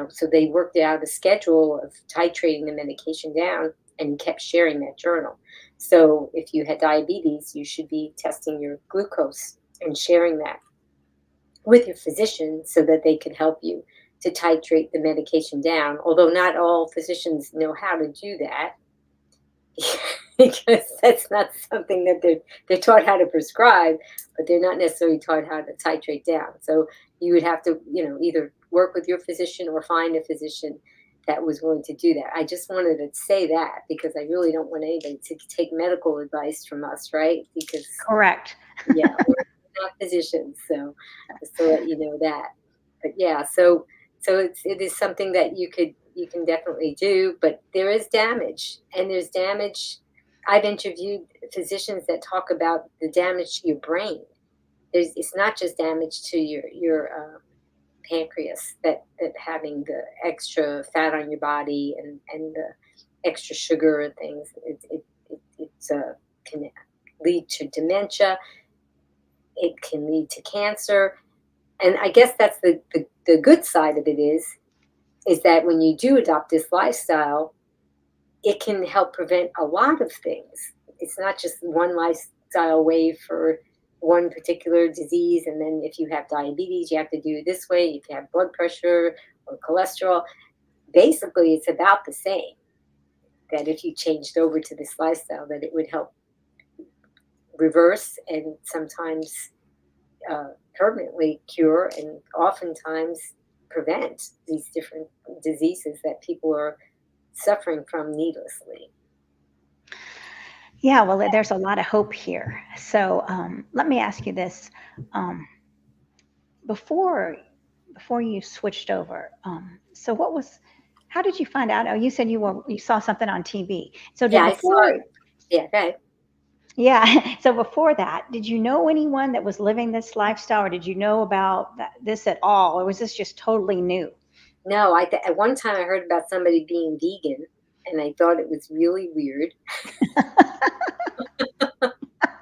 so they worked out a schedule of titrating the medication down and kept sharing that journal. So if you had diabetes, you should be testing your glucose and sharing that with your physician so that they can help you to titrate the medication down. Although not all physicians know how to do that, because that's not something that they're taught how to prescribe, but they're not necessarily taught how to titrate down. So you would have to, either work with your physician or find a physician that was willing to do that. I just wanted to say that because I really don't want anybody to take medical advice from us, right? Because Correct. yeah, we're not physicians, so just to let you know that. But yeah, so it is something that you can definitely do, but there is damage, and there's damage. I've interviewed physicians that talk about the damage to your brain. It's not just damage to your pancreas that having the extra fat on your body and the extra sugar and things. Can lead to dementia. It can lead to cancer. And I guess that's the good side of it is that when you do adopt this lifestyle, it can help prevent a lot of things. It's not just one lifestyle way for one particular disease. And then if you have diabetes, you have to do it this way. If you have blood pressure or cholesterol, basically it's about the same. That if you changed over to this lifestyle, that it would help reverse and sometimes permanently cure and oftentimes prevent these different diseases that people are suffering from needlessly. Yeah, well, there's a lot of hope here. So let me ask you this: um, before before you switched over, so what was? How did you find out? Oh, you said you saw something on TV. So Yeah, did I saw before? it. Yeah, okay. Yeah. So before that, did you know anyone that was living this lifestyle, or did you know about this at all, or was this just totally new? No, at one time I heard about somebody being vegan, and I thought it was really weird.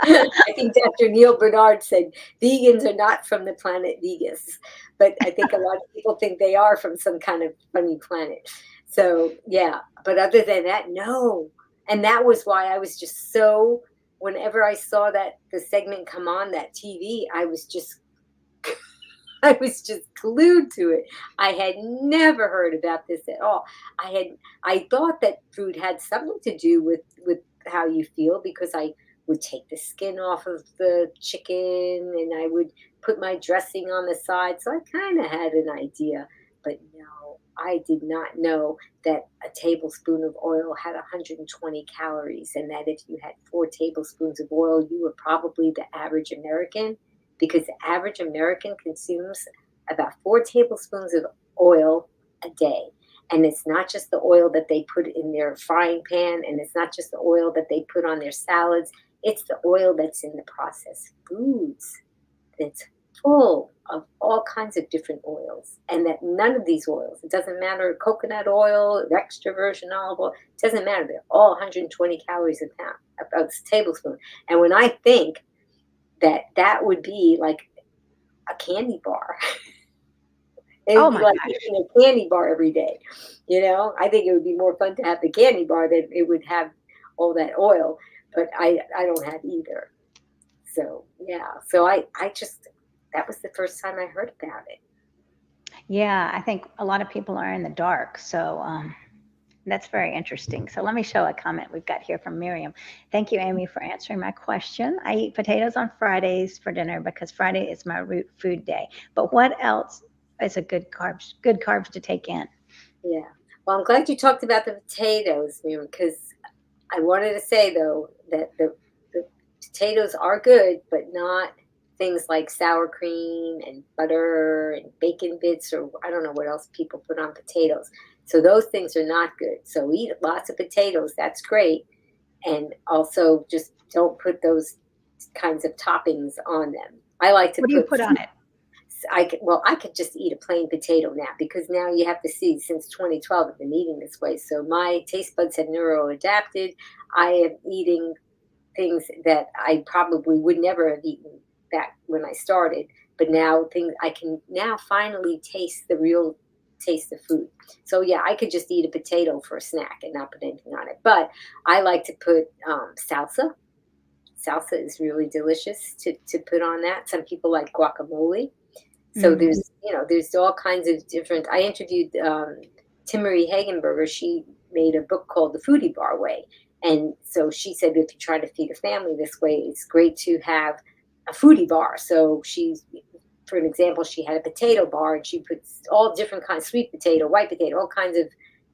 I think Dr. Neil Bernard said vegans are not from the planet Vegas, but I think a lot of people think they are from some kind of funny planet. So, yeah, but other than that, no. And that was why I was just so, whenever I saw that the segment come on that TV, I was just glued to it. I had never heard about this at all. I thought that food had something to do with how you feel because I would take the skin off of the chicken and I would put my dressing on the side. So I kind of had an idea, but no, I did not know that a tablespoon of oil had 120 calories and that if you had 4 tablespoons of oil, you were probably the average American because the average American consumes about 4 tablespoons of oil a day. And it's not just the oil that they put in their frying pan, and it's not just the oil that they put on their salads, it's the oil that's in the processed foods that's full of all kinds of different oils. And that none of these oils, it doesn't matter coconut oil, extra virgin olive oil, it doesn't matter. They're all 120 calories a pound, a tablespoon. And when I think that would be like a candy bar. It would Oh be my like gosh. eating a candy bar every day. I think it would be more fun to have the candy bar than it would have all that oil. But I don't have either. So yeah. So I just that was the first time I heard about it. Yeah, I think a lot of people are in the dark. So that's very interesting. So let me show a comment we've got here from Miriam. Thank you, Amy, for answering my question. I eat potatoes on Fridays for dinner because Friday is my root food day. But what else is a good carbs to take in? Yeah. Well, I'm glad you talked about the potatoes, Miriam, because I wanted to say though that the potatoes are good, but not things like sour cream and butter and bacon bits or I don't know what else people put on potatoes. So those things are not good. So eat lots of potatoes. That's great. And also just don't put those kinds of toppings on them. I like to What do you put put on it? I could just eat a plain potato now because now you have to see since 2012 I've been eating this way. So my taste buds have neuro adapted. I am eating things that I probably would never have eaten back when I started, but now things I can now finally taste the real taste of food. So yeah, I could just eat a potato for a snack and not put anything on it. But I like to put salsa. Salsa is really delicious to put on that. Some people like guacamole. So Hmm. there's all kinds of different. I interviewed Timmery Hagenberger. She made a book called The Foodie Bar Way, and so she said if you try to feed a family this way, it's great to have a foodie bar. So for an example, she had a potato bar, and she puts all different kinds, sweet potato, white potato, all kinds of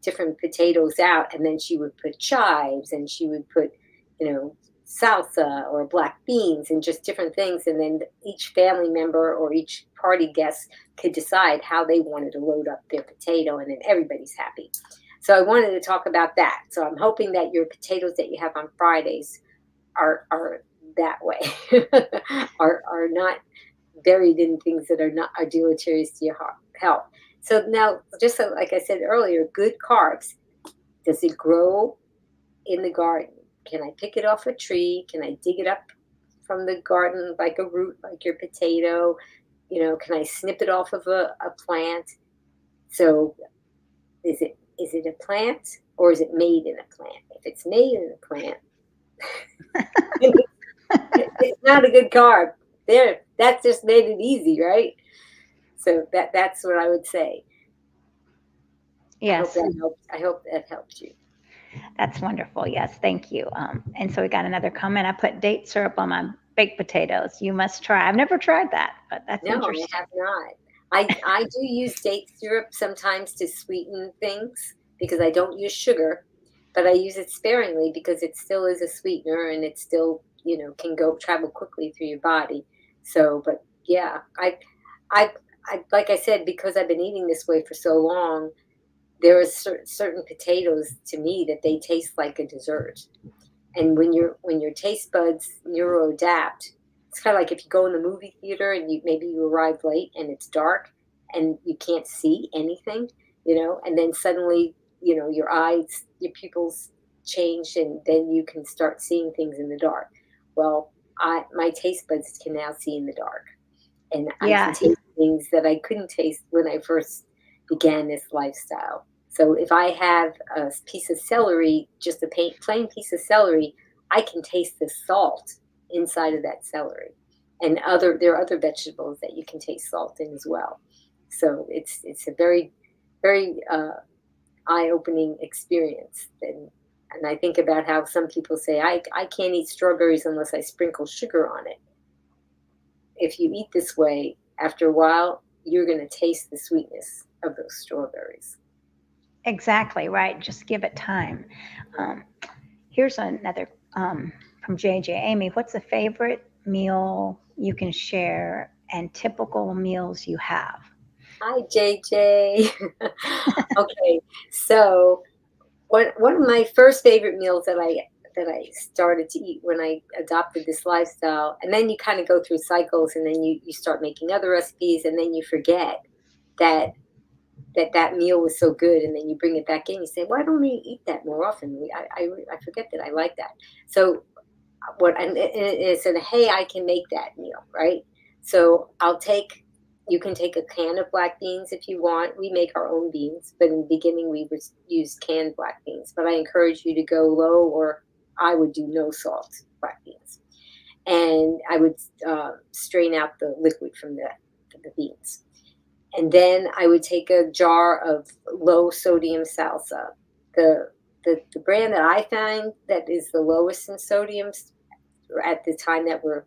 different potatoes out, and then she would put chives, and she would put, you know, salsa or black beans and just different things. And then each family member or each party guest could decide how they wanted to load up their potato, and then everybody's happy. So I wanted to talk about that. So I'm hoping that your potatoes that you have on Fridays are that way, are not buried in things that are deleterious to your health. So now, just so, like I said earlier, good carbs. Does it grow in the garden? Can I pick it off a tree? Can I dig it up from the garden like a root, like your potato? Can I snip it off of a plant? So is it a plant, or is it made in a plant? If it's made in a plant, it's not a good carb. There, that just made it easy, right? So that's what I would say. Yes, I hope that helped you. that's wonderful. Yes, thank you. And so we got another comment. I put date syrup on my baked potatoes. You must try. I've never tried that, but that's No, I interesting. have not. I do use date syrup sometimes to sweeten things because I don't use sugar, but I use it sparingly because it still is a sweetener and it still, can go travel quickly through your body. So, but yeah, I, like I said, because I've been eating this way for so long, there are certain potatoes to me that they taste like a dessert. And when your taste buds neuroadapt, it's kind of like if you go in the movie theater and you arrive late and it's dark and you can't see anything, and then suddenly, your eyes, your pupils change, and then you can start seeing things in the dark. Well, my taste buds can now see in the dark, and I can Yes, taste things that I couldn't taste when I first began this lifestyle. So if I have a piece of celery, just a plain piece of celery, I can taste the salt inside of that celery. And there are other vegetables that you can taste salt in as well. So it's a very, very eye-opening experience. And I think about how some people say, I can't eat strawberries unless I sprinkle sugar on it. If you eat this way, after a while, you're going to taste the sweetness of those strawberries. exactly right. Just give it time. Um, Here's another from JJ. Amy, what's a favorite meal you can share and typical meals you have? Hi, JJ. Okay, so one of my first favorite meals that I started to eat when I adopted this lifestyle, and then you kind of go through cycles, and then you start making other recipes, and then you forget that that meal was so good, and then you bring it back in. You say, "Why don't we eat that more often?" I forget that I like that. So and it said, "Hey, I can make that meal, right?" So you can take a can of black beans if you want. We make our own beans, but in the beginning we would use canned black beans. But I encourage you to go low, or I would do no salt black beans, and I would strain out the liquid from the beans. And then I would take a jar of low sodium salsa. The brand that I find that is the lowest in sodium at the time that we're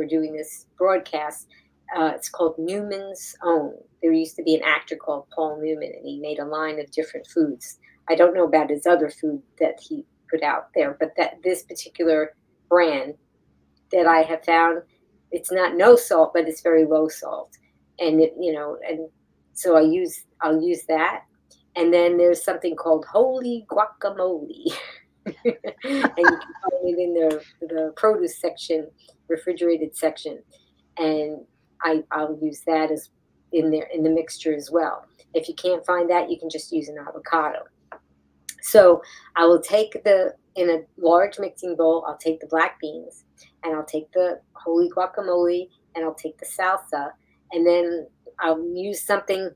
doing this broadcast, it's called Newman's Own. There used to be an actor called Paul Newman, and he made a line of different foods. I don't know about his other food that he put out there, but that this particular brand that I have found, it's not no salt, but it's very low salt, and and so I'll use that. And then there's something called holy guacamole. And you can find it in the produce section, refrigerated section, and I'll use that as in there in the mixture as well. If you can't find that, you can just use an avocado. So I will take in a large mixing bowl, I'll take the black beans, and I'll take the holy guacamole, and I'll take the salsa, and then I'll use something.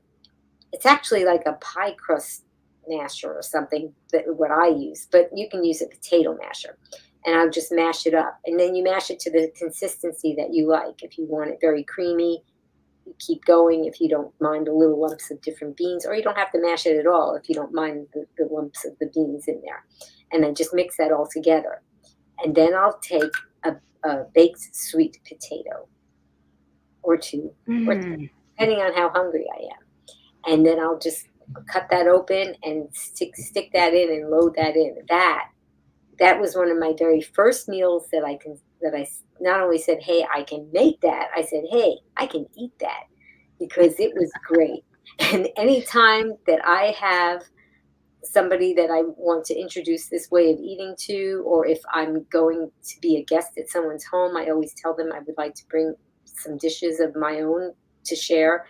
It's actually like a pie crust masher or something, that what I use, but you can use a potato masher. And I'll just mash it up. And then you mash it to the consistency that you like. If you want it very creamy, you keep going. If you don't mind the little lumps of different beans, or you don't have to mash it at all if you don't mind the lumps of the beans in there. And then just mix that all together. And then I'll take a baked sweet potato or two, or three, Mm, depending on how hungry I am. And then I'll just cut that open and stick that in and load that in. That was one of my very first meals that I not only said, "Hey, I can make that." I said, "Hey, I can eat that," because it was great. And anytime that I have somebody that I want to introduce this way of eating to, or if I'm going to be a guest at someone's home, I always tell them I would like to bring some dishes of my own to share.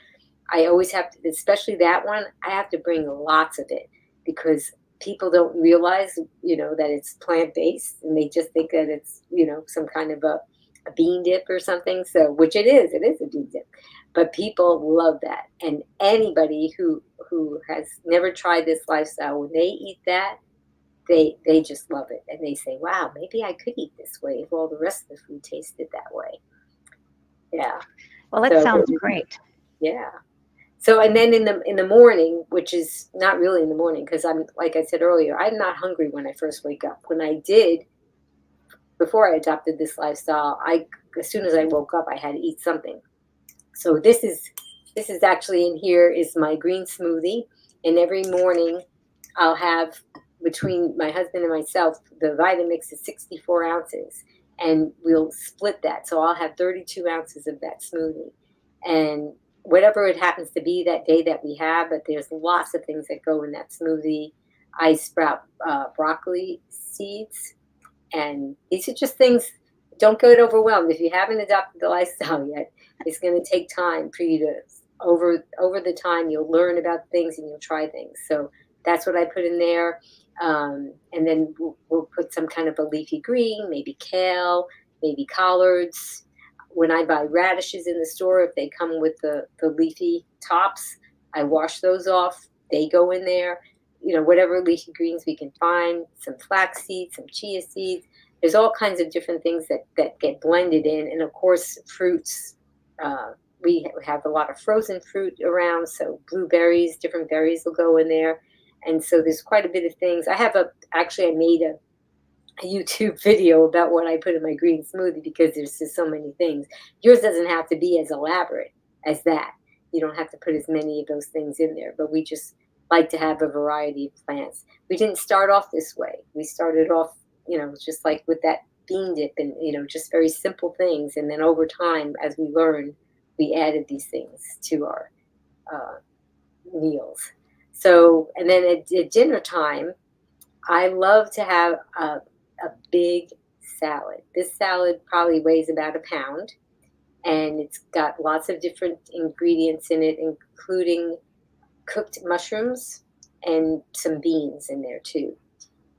I always have to, especially that one, I have to bring lots of it because people don't realize, that it's plant-based, and they just think that it's, some kind of a bean dip or something. So, which it is a bean dip, but people love that. And anybody who has never tried this lifestyle, when they eat that, they just love it, and they say, "Wow, maybe I could eat this way if all the rest of the food tasted that way." Yeah. Well, that So, sounds great. yeah. So, and then in the morning, which is not really in the morning, because I'm, like I said earlier, I'm not hungry when I first wake up. When I did, before I adopted this lifestyle, as soon as I woke up, I had to eat something. So this is actually, in here is my green smoothie, and every morning I'll have, between my husband and myself, the Vitamix is 64 ounces, and we'll split that. So I'll have 32 ounces of that smoothie, and whatever it happens to be that day that we have, but there's lots of things that go in that smoothie. I sprout broccoli seeds, and these are just things. Don't get overwhelmed if you haven't adopted the lifestyle yet. It's going to take time for you to, over the time, you'll learn about things and you'll try things. So that's what I put in there. And then we'll put some kind of a leafy green, maybe kale, maybe collards. When I buy radishes in the store, if they come with the leafy tops, I wash those off. They go in there. Whatever leafy greens we can find, some flax seeds, some chia seeds. There's all kinds of different things that get blended in. And of course, fruits. We have a lot of frozen fruit around, so blueberries, different berries will go in there. And so there's quite a bit of things. I made a YouTube video about what I put in my green smoothie, because there's just so many things. Yours doesn't have to be as elaborate as that. You don't have to put as many of those things in there, but we just like to have a variety of plants. We didn't start off this way. We started off, just like with that bean dip, and, just very simple things. And then over time, as we learned, we added these things to our meals. So, and then at dinner time, I love to have a big salad. This salad probably weighs about a pound, and it's got lots of different ingredients in it, including cooked mushrooms and some beans in there too.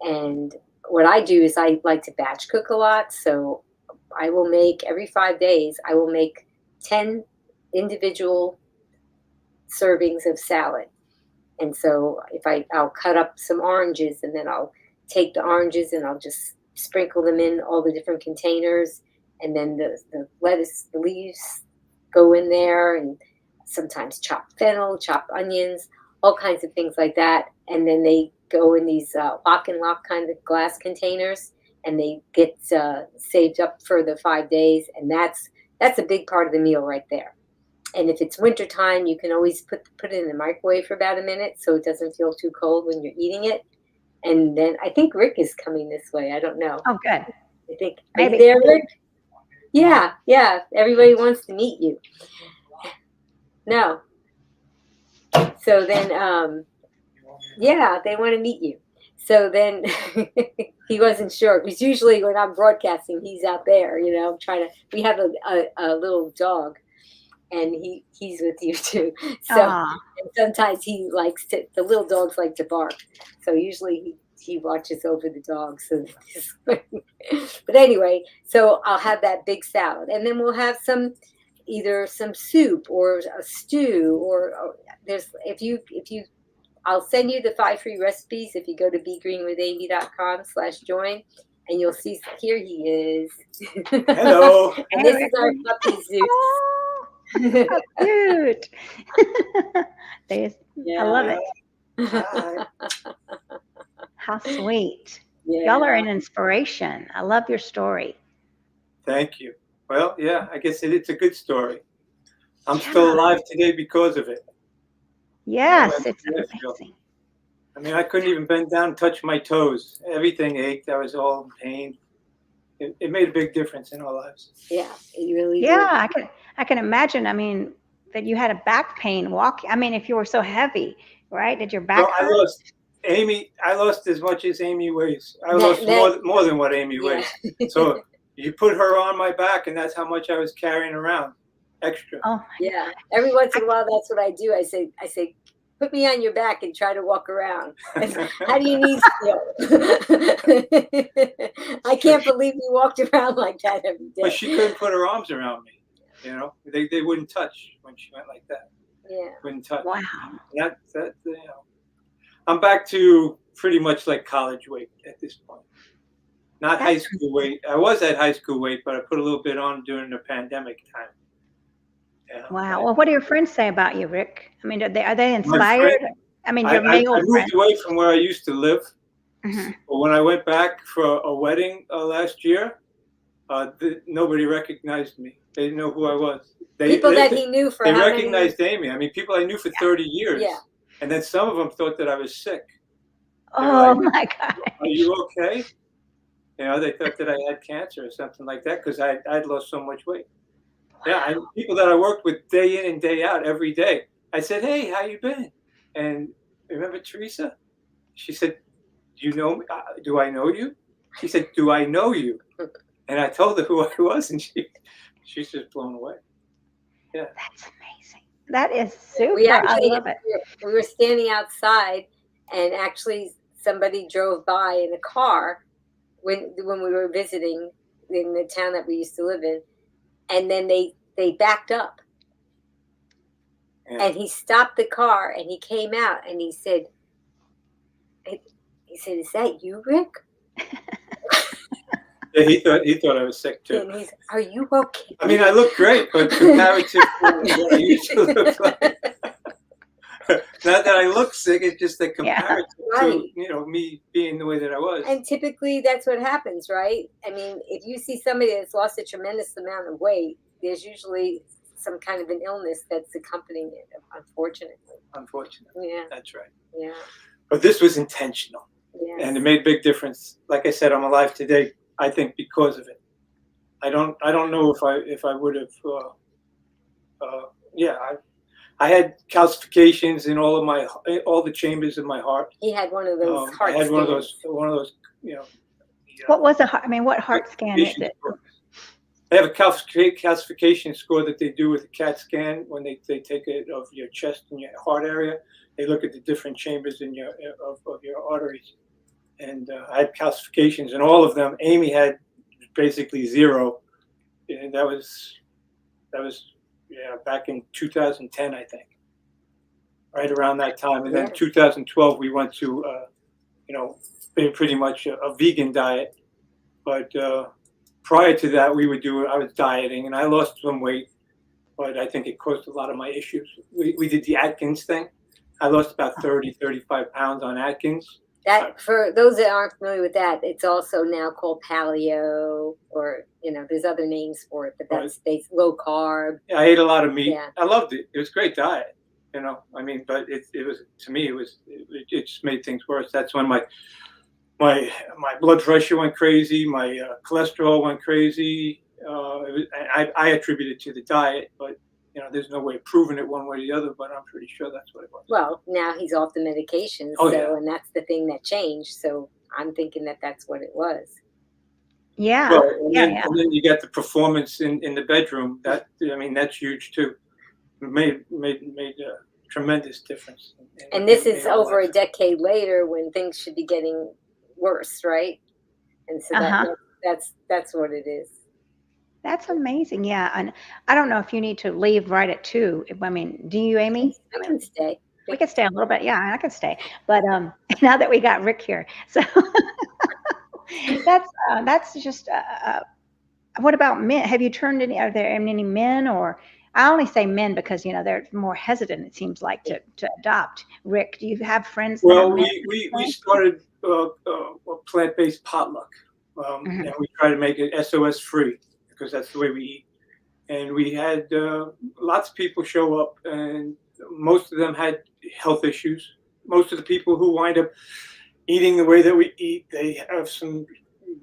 And what I do is I like to batch cook a lot. So I will make, every 5 days, I will make 10 individual servings of salad. And so I'll cut up some oranges, and then I'll take the oranges and I'll just sprinkle them in all the different containers. And then the lettuce, the leaves go in there, and sometimes chopped fennel, chopped onions, all kinds of things like that. And then they go in these lock and lock kind of glass containers, and they get saved up for the 5 days. And that's a big part of the meal right there. And if it's wintertime, you can always put it in the microwave for about a minute, so it doesn't feel too cold when you're eating it. And then I think Rick is coming this way. I don't know. Oh, good. I think, Maybe. are you there, Rick? Yeah. Everybody wants to meet you. No. So then, they want to meet you. So then he wasn't sure, because usually when I'm broadcasting, he's out there, we have a little dog, and he's with you too. So, and sometimes the little dogs like to bark. So usually he watches over the dogs. So but anyway, so I'll have that big salad, and then we'll have either some soup or a stew, or I'll send you the 5 free recipes if you go to begreenwithamy.com/join, and you'll see, here he is. Hello. And this is our puppy Zeus. How cute. I love it. Hi. How sweet. Yeah. Y'all are an inspiration. I love your story. Thank you. Well, yeah, I guess it's a good story. I'm still alive today because of it. Yes, it's amazing. I mean, I couldn't even bend down and touch my toes. Everything ached. I was all in pain. It made a big difference in our lives. Yeah, it really did. Yeah, I can imagine. I mean, that you had a back pain walking. I mean, if you were so heavy, right? Did your back hurt? I lost as much as Amy weighs. I lost more than what Amy weighs. So you put her on my back, and that's how much I was carrying around extra. Oh, yeah. Every once in a while, that's what I do. I say, put me on your back and try to walk around. How do your knees feel? I can't believe you walked around like that every day. But she couldn't put her arms around me. You know, they wouldn't touch when she went like that. Yeah. Wouldn't touch. Wow. That you know, I'm back to pretty much like college weight at this point. Not high school weight. I was at high school weight, but I put a little bit on during the pandemic time. Yeah. Wow. Well, what do your friends say about you, Rick? I mean, are they My inspired? friend, I mean, your male I friends. moved away from where I used to live. Mhm. But when I went back for a wedding last year, nobody recognized me. They didn't know who I was. People that he knew for they how many recognized Amy. I mean, people I knew for 30 years. Yeah. And then some of them thought that I was sick. Oh like, my God. Are you okay? You know, they thought that I had cancer or something like that because I'd lost so much weight. Yeah, people that I worked with day in and day out every day. I said, "Hey, how you been?" And remember Teresa? She said, "Do you know me? Do I know you?" She said, "Do I know you?" And I told her who I was, and she's just blown away. Yeah, That's amazing. That is super. We actually, I love it. we were standing outside, and actually somebody drove by in a car when we were visiting in the town that we used to live in, and then they backed up, yeah. and he stopped the car, and he came out, and he said, "Is that you, Rick?" Yeah, he thought I was sick too. And he's, "Are you okay?" I mean, I look great, but comparative to what I used to look like. Not that I look sick, it's just that comparative to, you know, me being the way that I was. And typically that's what happens, right? I mean, if you see somebody that's lost a tremendous amount of weight, there's usually some kind of an illness that's accompanying it, unfortunately. Unfortunately. Yeah. That's right. Yeah. But this was intentional. Yes. And it made a big difference. Like I said, I'm alive today, I think, because of it. I don't know if I would have I had calcifications in all the chambers of my heart. He had one of those heart I had scans. one of those, you know. What was the heart? I mean, what heart scan is it? They have a calcification score that they do with a CAT scan when they take it of your chest and your heart area. They look at the different chambers in of your arteries. And I had calcifications in all of them. Amy had basically zero. And that was back in 2010, I think, right around that time. And then 2012, we went to, pretty much a vegan diet. But prior to that, I was dieting, and I lost some weight, but I think it caused a lot of my issues. We did the Atkins thing. I lost about 35 pounds on Atkins. That, for those that aren't familiar with that, it's also now called paleo, or there's other names for it, but that's low carb. Yeah, I ate a lot of meat. Yeah. I loved it. It was a great diet. I mean, but it was, to me, it just made things worse. That's when my blood pressure went crazy. My cholesterol went crazy. I attribute it to the diet, but there's no way of proving it one way or the other, but I'm pretty sure that's what it was. Well, now he's off the medication, and that's the thing that changed. So I'm thinking that that's what it was. Yeah. Well, and then you get the performance in the bedroom. That's huge too. It made a tremendous difference. And this is over a decade later, when things should be getting worse, right? And so that's what it is. That's amazing. Yeah. And I don't know if you need to leave right at 2. I mean, do you, Amy? I can stay. We can stay a little bit. Yeah, I can stay. But now that we got Rick here, so that's just. What about men? Have you turned any? Are there any men, or I only say men because they're more hesitant. It seems like to adopt. Rick, do you have friends? Well, we started a plant-based potluck, and we try to make it SOS free, because that's the way we eat. And we had lots of people show up, and most of them had health issues. Most of the people who wind up eating the way that we eat, they have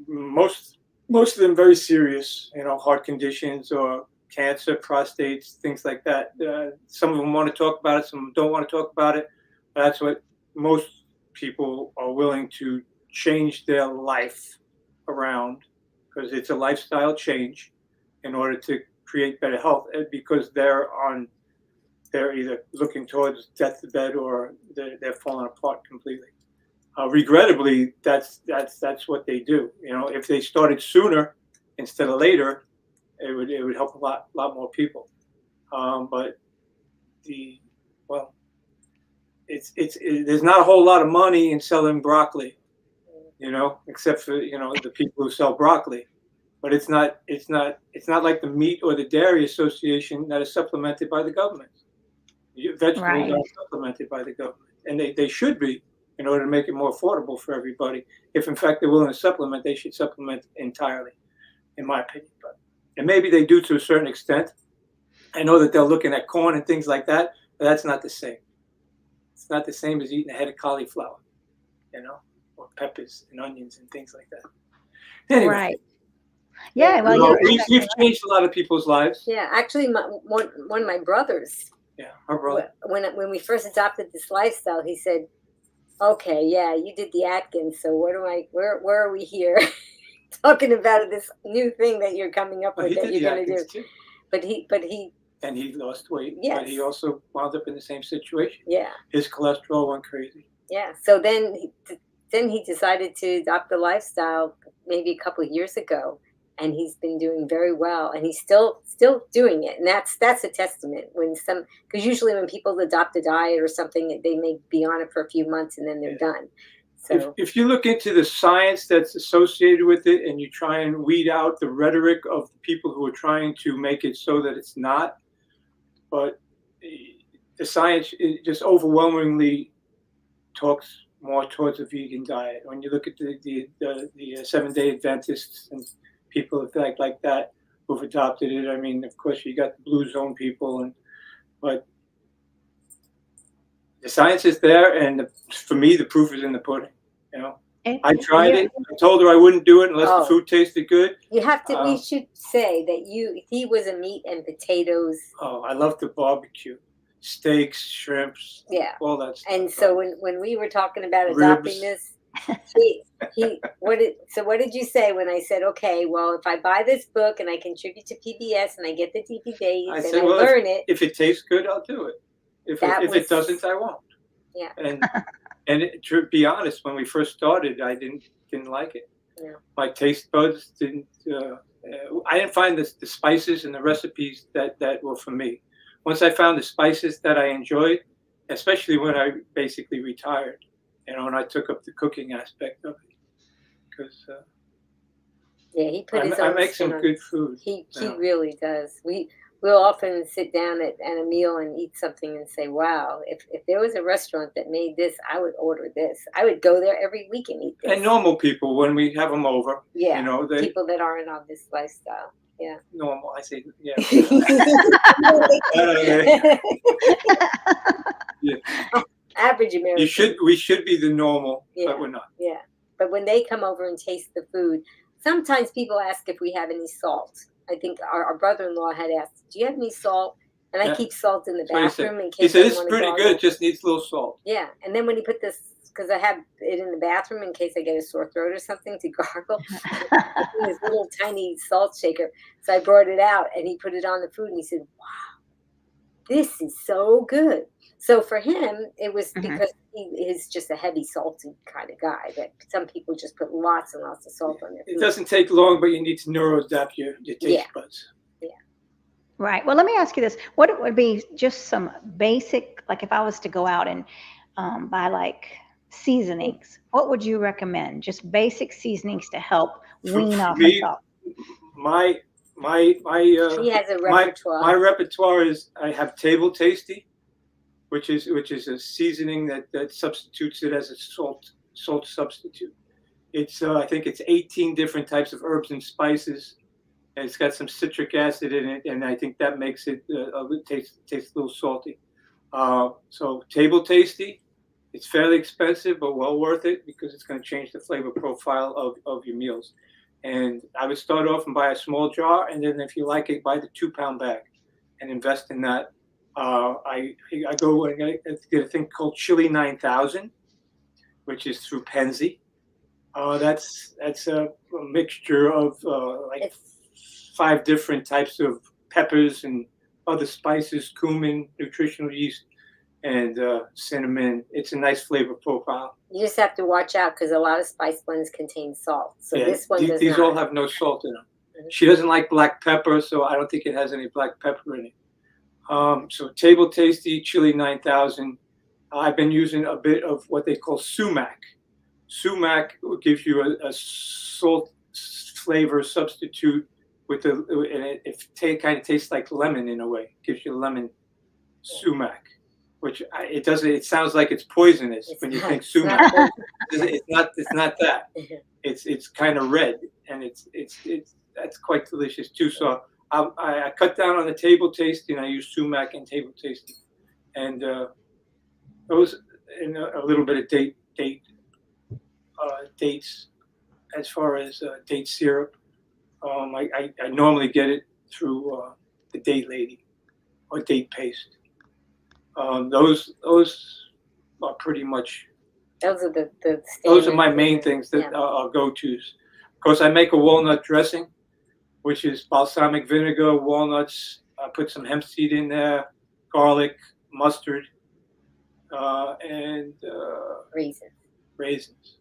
most of them very serious, heart conditions or cancer, prostates, things like that. Some of them want to talk about it, some don't want to talk about it. That's what most people are willing to change their life around, because it's a lifestyle change in order to create better health, because they're they're either looking towards deathbed or they're falling apart completely. Regrettably, that's what they do. If they started sooner instead of later, it would help a lot more people. But there's not a whole lot of money in selling broccoli, except for the people who sell broccoli. But it's not like the meat or the dairy association that is supplemented by the government. Vegetables are supplemented by the government, and they should be, in order to make it more affordable for everybody. If in fact they're willing to supplement, they should supplement entirely, in my opinion. And maybe they do to a certain extent. I know that they're looking at corn and things like that, but that's not the same. It's not the same as eating a head of cauliflower, or peppers and onions and things like that. Anyway. Right. Yeah, well, we've changed a lot of people's lives. Yeah, actually, one of my brothers. Yeah, our brother. When we first adopted this lifestyle, he said, "Okay, yeah, you did the Atkins, so where are we here talking about this new thing that you're coming up with that you're going to do?" Too. But he and he lost weight. Yes. But he also wound up in the same situation. Yeah. His cholesterol went crazy. Yeah. So then he decided to adopt the lifestyle maybe a couple of years ago, and he's been doing very well, and he's still doing it. And that's a testament because usually when people adopt a diet or something, they may be on it for a few months and then they're done. So if you look into the science that's associated with it, and you try and weed out the rhetoric of the people who are trying to make it so that it's not, but the science just overwhelmingly talks more towards a vegan diet. When you look at the 7-day Adventists and people like that who've adopted it, I mean, of course, you got the blue zone people, but the science is there, and for me, the proof is in the pudding. I tried it. I told her I wouldn't do it unless the food tasted good. You have to. We should say that he was a meat and potatoes. Oh, I love the barbecue, steaks, shrimps, all that stuff. And so when we were talking about adopting this, what did you say when I said, okay, well, if I buy this book and I contribute to PBS and I get the DVDs and I learn it, if it tastes good, I'll do it. If it doesn't, I won't. Yeah. And to be honest, when we first started, I didn't like it. Yeah. My taste buds didn't. I didn't find the spices and the recipes that were for me. Once I found the spices that I enjoyed, especially when I basically retired, and I took up the cooking aspect of it, because he put his own. I make some good food. He really does. We'll often sit down at a meal and eat something and say, wow, if there was a restaurant that made this, I would order this. I would go there every week and eat this. And normal people, when we have them over, people that aren't on this lifestyle. Yeah. Normal, I say, yeah. Average American. We should be the normal, but we're not. Yeah. But when they come over and taste the food, sometimes people ask if we have any salt. I think our brother-in-law had asked, do you have any salt? And I keep salt in the bathroom in case he said, it's pretty good, it just needs a little salt. Yeah. And then when he put this, because I have it in the bathroom in case I get a sore throat or something to gargle, this little tiny salt shaker. So I brought it out and he put it on the food and he said, wow, this is so good. So for him, it was because he is just a heavy salty kind of guy. That some people just put lots and lots of salt on their food. It doesn't take long, but you need to neuroadapt your taste buds. Yeah. Right. Well, let me ask you this. What would be just some basic, like if I was to go out and buy like seasonings, what would you recommend? Just basic seasonings to help wean off the salt. He has a repertoire. My repertoire is I have Table Tasty, which is a seasoning that substitutes it as a salt substitute. It's I think it's 18 different types of herbs and spices, and it's got some citric acid in it, and I think that makes it taste a little salty. So Table Tasty, it's fairly expensive but well worth it because it's going to change the flavor profile of your meals. And I would start off and buy a small jar, and then if you like it, buy the 2-pound bag and invest in that. I go and get a thing called Chili 9000, which is through Penzi. That's a mixture of like 5 different types of peppers and other spices, cumin, nutritional yeast, and cinnamon. It's a nice flavor profile. You just have to watch out because a lot of spice blends contain salt. So Yeah, this one does these not. all have no salt in them. She doesn't like black pepper, so I don't think it has any black pepper in it. So Table Tasty Chili 9000. I've been using a bit of what they call sumac. Sumac gives you a salt flavor substitute with and it kind of tastes like lemon in a way. It gives you lemon sumac, which it doesn't. It sounds like it's poisonous when you think sumac. It's not that. It's kind of red, and that's quite delicious too. So I cut down on the Table Tasty, and I use sumac and Table Tasty, and those and a little bit of dates as far as date syrup. I normally get it through the Date Lady or date paste. Those are pretty much. Those are those are my main things that are go-tos. Of course, I make a walnut dressing, which is balsamic vinegar, walnuts. I put some hemp seed in there, garlic, mustard, and raisins.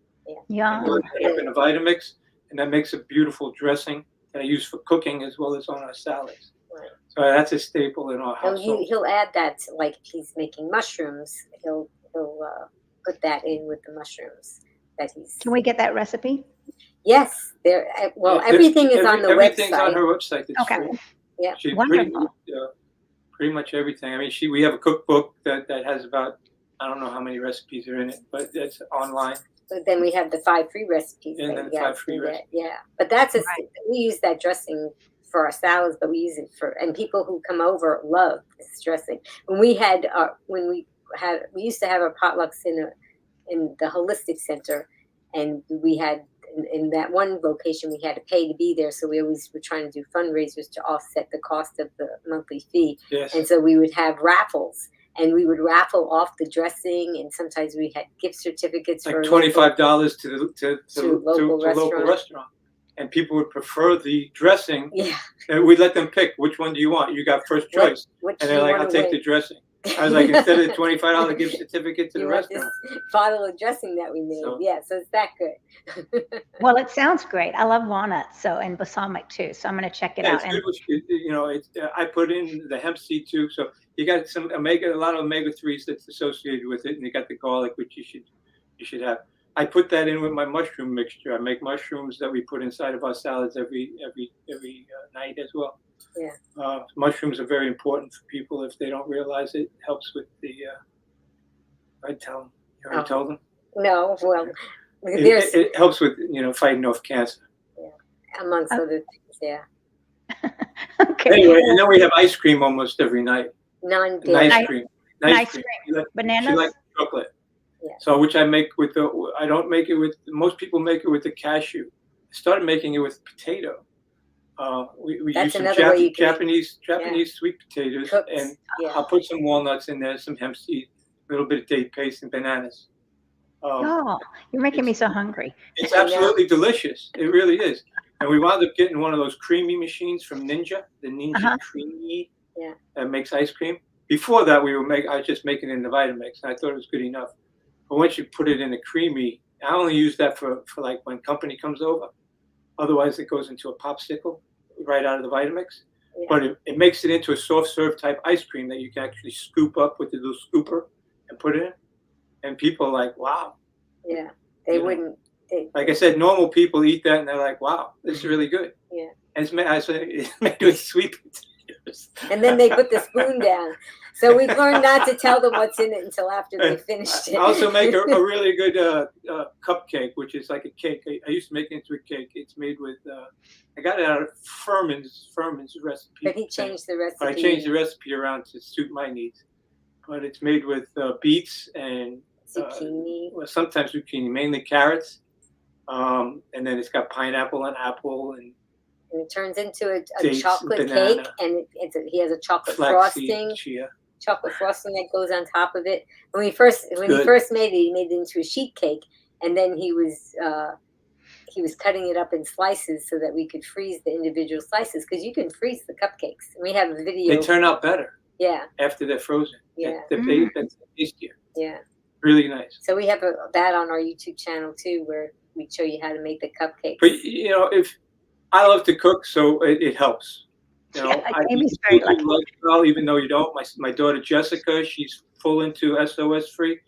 Yeah. And up in a Vitamix, and that makes a beautiful dressing that I use for cooking as well as on our salads. Right. So that's a staple in our household. He'll add that, like if he's making mushrooms, he'll put that in with the mushrooms that he's. Can we get that recipe? Yes, everything is on the website. Everything's on her website. Okay. Free. Yeah. She Wonderful. Pretty much everything. I mean, we have a cookbook that has about, I don't know how many recipes are in it, but it's online. But then we have the 5 free recipes. And then the 5 free recipes. Yeah, but we use that dressing for our salads, but we use it and people who come over love this dressing. We used to have our potlucks in the holistic center, and we had in that one location we had to pay to be there, so we always were trying to do fundraisers to offset the cost of the monthly fee. Yes. And so we would have raffles, and we would raffle off the dressing, and sometimes we had gift certificates like for $25 to local restaurant. And people would prefer the dressing. Yeah. And we'd let them pick, which one do you want? You got first choice. What and they're like, I'll take the dressing. I was like, instead of the $25 gift certificate to the restaurant. This bottle of dressing that we made. So it's that good. Well, it sounds great. I love walnuts, and balsamic too. So I'm going to check it out. It's good. I put in the hemp seed too. So you got a lot of omega-3s that's associated with it, and you got the garlic, which you should have. I put that in with my mushroom mixture. I make mushrooms that we put inside of our salads every night as well. Yeah. Mushrooms are very important for people if they don't realize it. Helps with the. I tell them. You already told them. No, well, it helps with fighting off cancer. Yeah, amongst other things. Yeah. Okay. Anyway, and then we have ice cream almost every night. Non-dairy. Nice cream. Bananas. She likes chocolate. Yeah. So which I make with I don't make it with. Most people make it with the cashew. I started making it with potato. We use some Japanese sweet potatoes, and I'll put some walnuts in there, some hemp seed, a little bit of date paste, and bananas. You're making me so hungry. It's absolutely delicious. It really is. And we wound up getting one of those creamy machines from Ninja, the Ninja Creamy, that makes ice cream. Before that, I was just making it in the Vitamix, and I thought it was good enough. But once you put it in the creamy, I only use that for like when company comes over. Otherwise, it goes into a popsicle right out of the Vitamix. Yeah. But it makes it into a soft serve type ice cream that you can actually scoop up with the little scooper and put it in. And people are like, wow. Yeah, they wouldn't. Like I said, normal people eat that and they're like, wow, this is really good. Yeah. And it's made with sweet potatoes. And then they put the spoon down. So we've learned not to tell them what's in it until after they finished it. I also make a really good cupcake, which is like a cake. I used to make it into a cake. It's made with, I got it out of Furman's recipe. But he changed the recipe. But I changed the recipe around to suit my needs. But it's made with beets and zucchini. Sometimes zucchini, mainly carrots. And then it's got pineapple and apple and it turns into a chocolate cake, and he has a chocolate frosting. Chocolate frosting that goes on top of it. When he first made it, he made it into a sheet cake, and then he he was cutting it up in slices so that we could freeze the individual slices, because you can freeze the cupcakes. We have a video. They turn out better. Yeah. After they're frozen. Yeah. That's tastier. Yeah. Really nice. So we have that on our YouTube channel too, where we show you how to make the cupcakes. But if I love to cook, so it helps. Amy's very lucky. Lifestyle, even though you don't. My daughter Jessica, she's full into SOS free.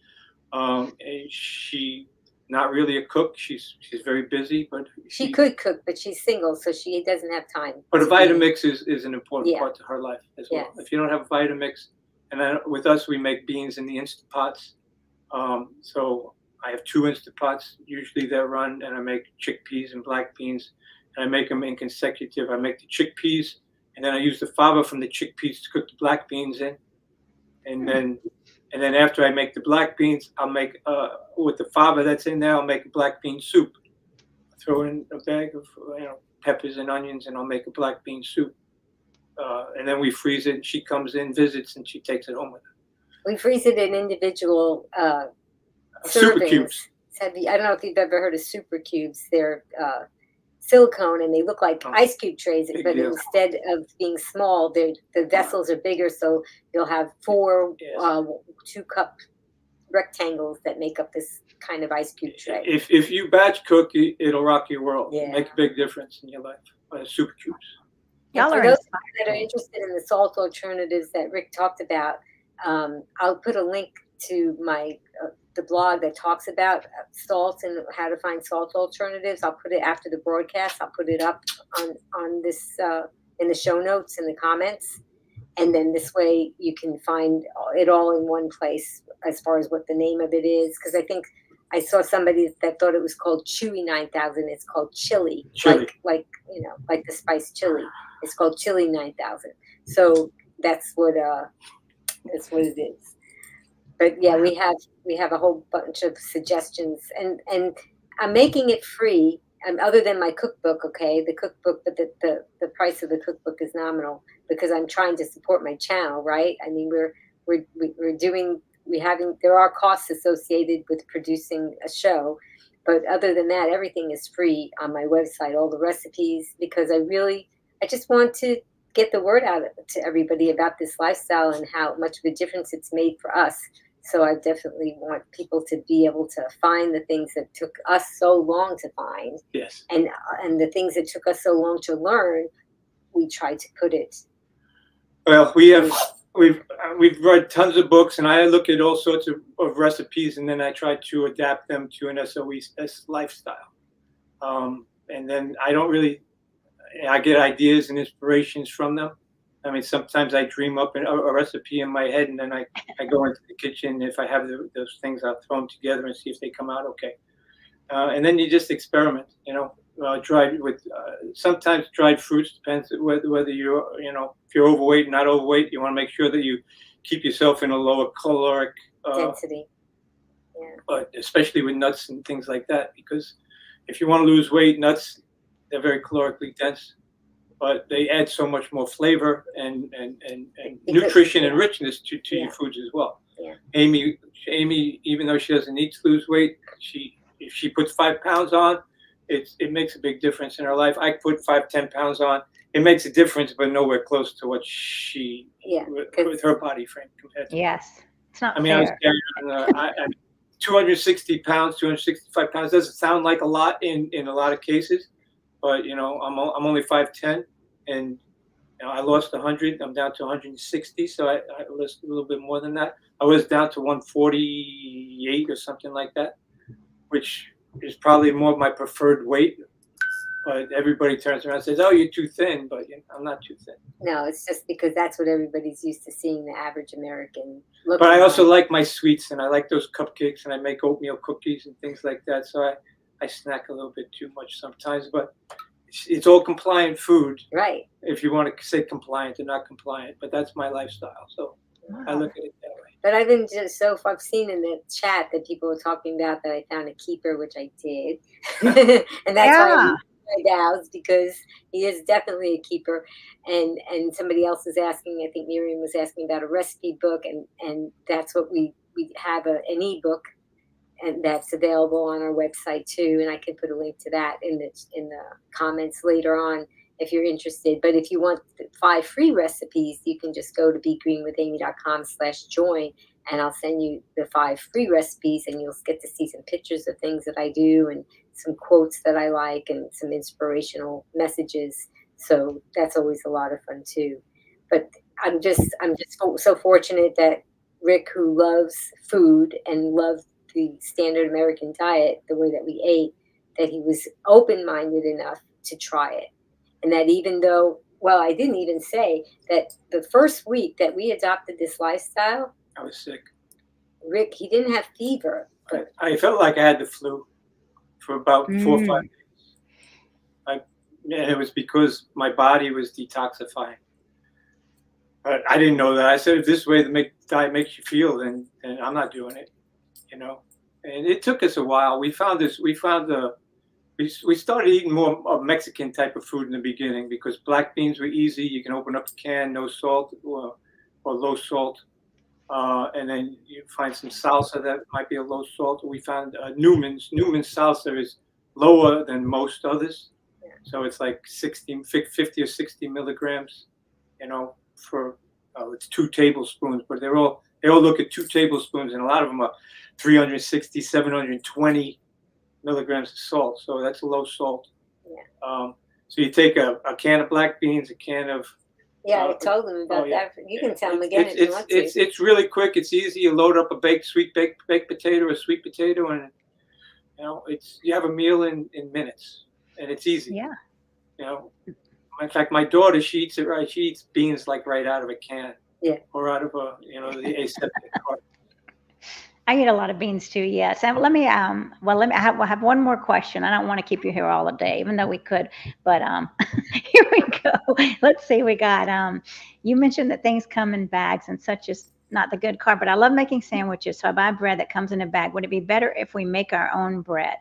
And she not really a cook. She's very busy, but she could cook, but she's single, so she doesn't have time. But a Vitamix is an important part to her life as well. Yes. If you don't have a Vitamix, and then with us we make beans in the Instant Pots. So I have 2 Instant Pots. Usually they're run, and I make chickpeas and black beans, and I make them in consecutive. I make the chickpeas, and then I use the fava from the chickpeas to cook the black beans in, and then after I make the black beans, I'll make with the fava that's in there, I'll make a black bean soup. Throw in a bag of peppers and onions, and I'll make a black bean soup. And then we freeze it. And she comes in, visits, and she takes it home with her. We freeze it in individual Super servings. cubes. I don't know if you've ever heard of super cubes. They're silicone, and they look like ice cube trays, but instead of being small, the vessels are bigger, so you'll have 4 2-cup rectangles that make up this kind of ice cube tray. If you batch cook, it'll rock your world. Yeah. Make a big difference in your life. Super cubes. And for those that are interested in the salt alternatives that Rick talked about, I'll put a link to my the blog that talks about salt and how to find salt alternatives. I'll put it after the broadcast. I'll put it up on this in the show notes in the comments, and then this way you can find it all in one place as far as what the name of it is. Because I think I saw somebody that thought it was called Chewy 9000. It's called Chili. Like the spice chili. It's called Chili 9000. So that's what it is. But yeah, we have a whole bunch of suggestions, and I'm making it free. Other than my cookbook, the cookbook, but the price of the cookbook is nominal because I'm trying to support my channel, right? I mean, there are costs associated with producing a show, but other than that, everything is free on my website, all the recipes, because I just want to get the word out to everybody about this lifestyle and how much of a difference it's made for us. So I definitely want people to be able to find the things that took us so long to find. Yes. And the things that took us so long to learn, we try to put it. Well, we've read tons of books, and I look at all sorts of recipes, and then I try to adapt them to an SOS lifestyle. And then I get ideas and inspirations from them. I mean, sometimes I dream up a recipe in my head, and then I go into the kitchen. If I have those things, I'll throw them together and see if they come out okay. And then you just experiment, sometimes dried fruits, depends whether you're, if you're overweight, not overweight, you want to make sure that you keep yourself in a lower caloric density. Yeah. But especially with nuts and things like that, because if you want to lose weight, nuts, they're very calorically dense, but they add so much more flavor and nutrition and richness to your foods as well. Yeah. Amy, even though she doesn't need to lose weight, if she puts 5 pounds on, it makes a big difference in her life. I put 5-10 pounds on. It makes a difference, but nowhere close to what she with her body frame compared to. Yes, it's not. I mean, fair. I was carrying 260 pounds, 265 pounds. Doesn't sound like a lot in a lot of cases, but I'm only 5'10", and I lost 100. I'm down to 160, so I lost a little bit more than that. I was down to 148 or something like that, which is probably more of my preferred weight. But everybody turns around and says, "Oh, you're too thin," but I'm not too thin. No, it's just because that's what everybody's used to seeing, the average American look. But I also like my sweets, and I like those cupcakes, and I make oatmeal cookies and things like that. So I snack a little bit too much sometimes, but it's all compliant food. Right. If you want to say compliant or not compliant, but that's my lifestyle. So I look at it that way. But I've seen in the chat that people were talking about that I found a keeper, which I did. And that's why I Dow's, because he is definitely a keeper. And somebody else is asking, I think Miriam was asking about a recipe book, and that's what we have an ebook and that's available on our website too. And I can put a link to that in the comments later on if you're interested. But if you want the 5 free recipes, you can just go to begreenwithamy.com/join, and I'll send you the 5 free recipes, and you'll get to see some pictures of things that I do and some quotes that I like and some inspirational messages. So that's always a lot of fun too. But I'm just so fortunate that Rick, who loves food and loved the standard American diet, the way that we ate, that he was open-minded enough to try it. And that even though, well, I didn't even say that the first week that we adopted this lifestyle, I was sick. Rick, he didn't have fever. But I felt like I had the flu for about 4 or 5 days. And it was because my body was detoxifying. But I didn't know that. I said, if this is the way the diet makes you feel, then I'm not doing it, you know. And it took us a while. We started eating more of Mexican type of food in the beginning because black beans were easy. You can open up a can, no salt or low salt. And then you find some salsa that might be a low salt. We found Newman's salsa is lower than most others. So it's like 50 or 60 milligrams, you know, for it's 2 tablespoons, but they all look at 2 tablespoons, and a lot of them are 360, 720 milligrams of salt. So that's a low salt. Yeah. So you take a can of black beans, a can of I told them about that. You can tell them again if you want to. It's really quick. It's easy. You load up a sweet baked potato, a sweet potato, and you know you have a meal in minutes, and it's easy. Yeah. You know, in fact, my daughter, she eats it right. She eats beans like right out of a can. Yeah. Or out of the aseptic carton. I eat a lot of beans too. Yes. And let me we'll have one more question. I don't want to keep you here all day, even though we could. But here we go. Let's see. We got you mentioned that things come in bags, and such is not the good part. But I love making sandwiches, so I buy bread that comes in a bag. Would it be better if we make our own bread?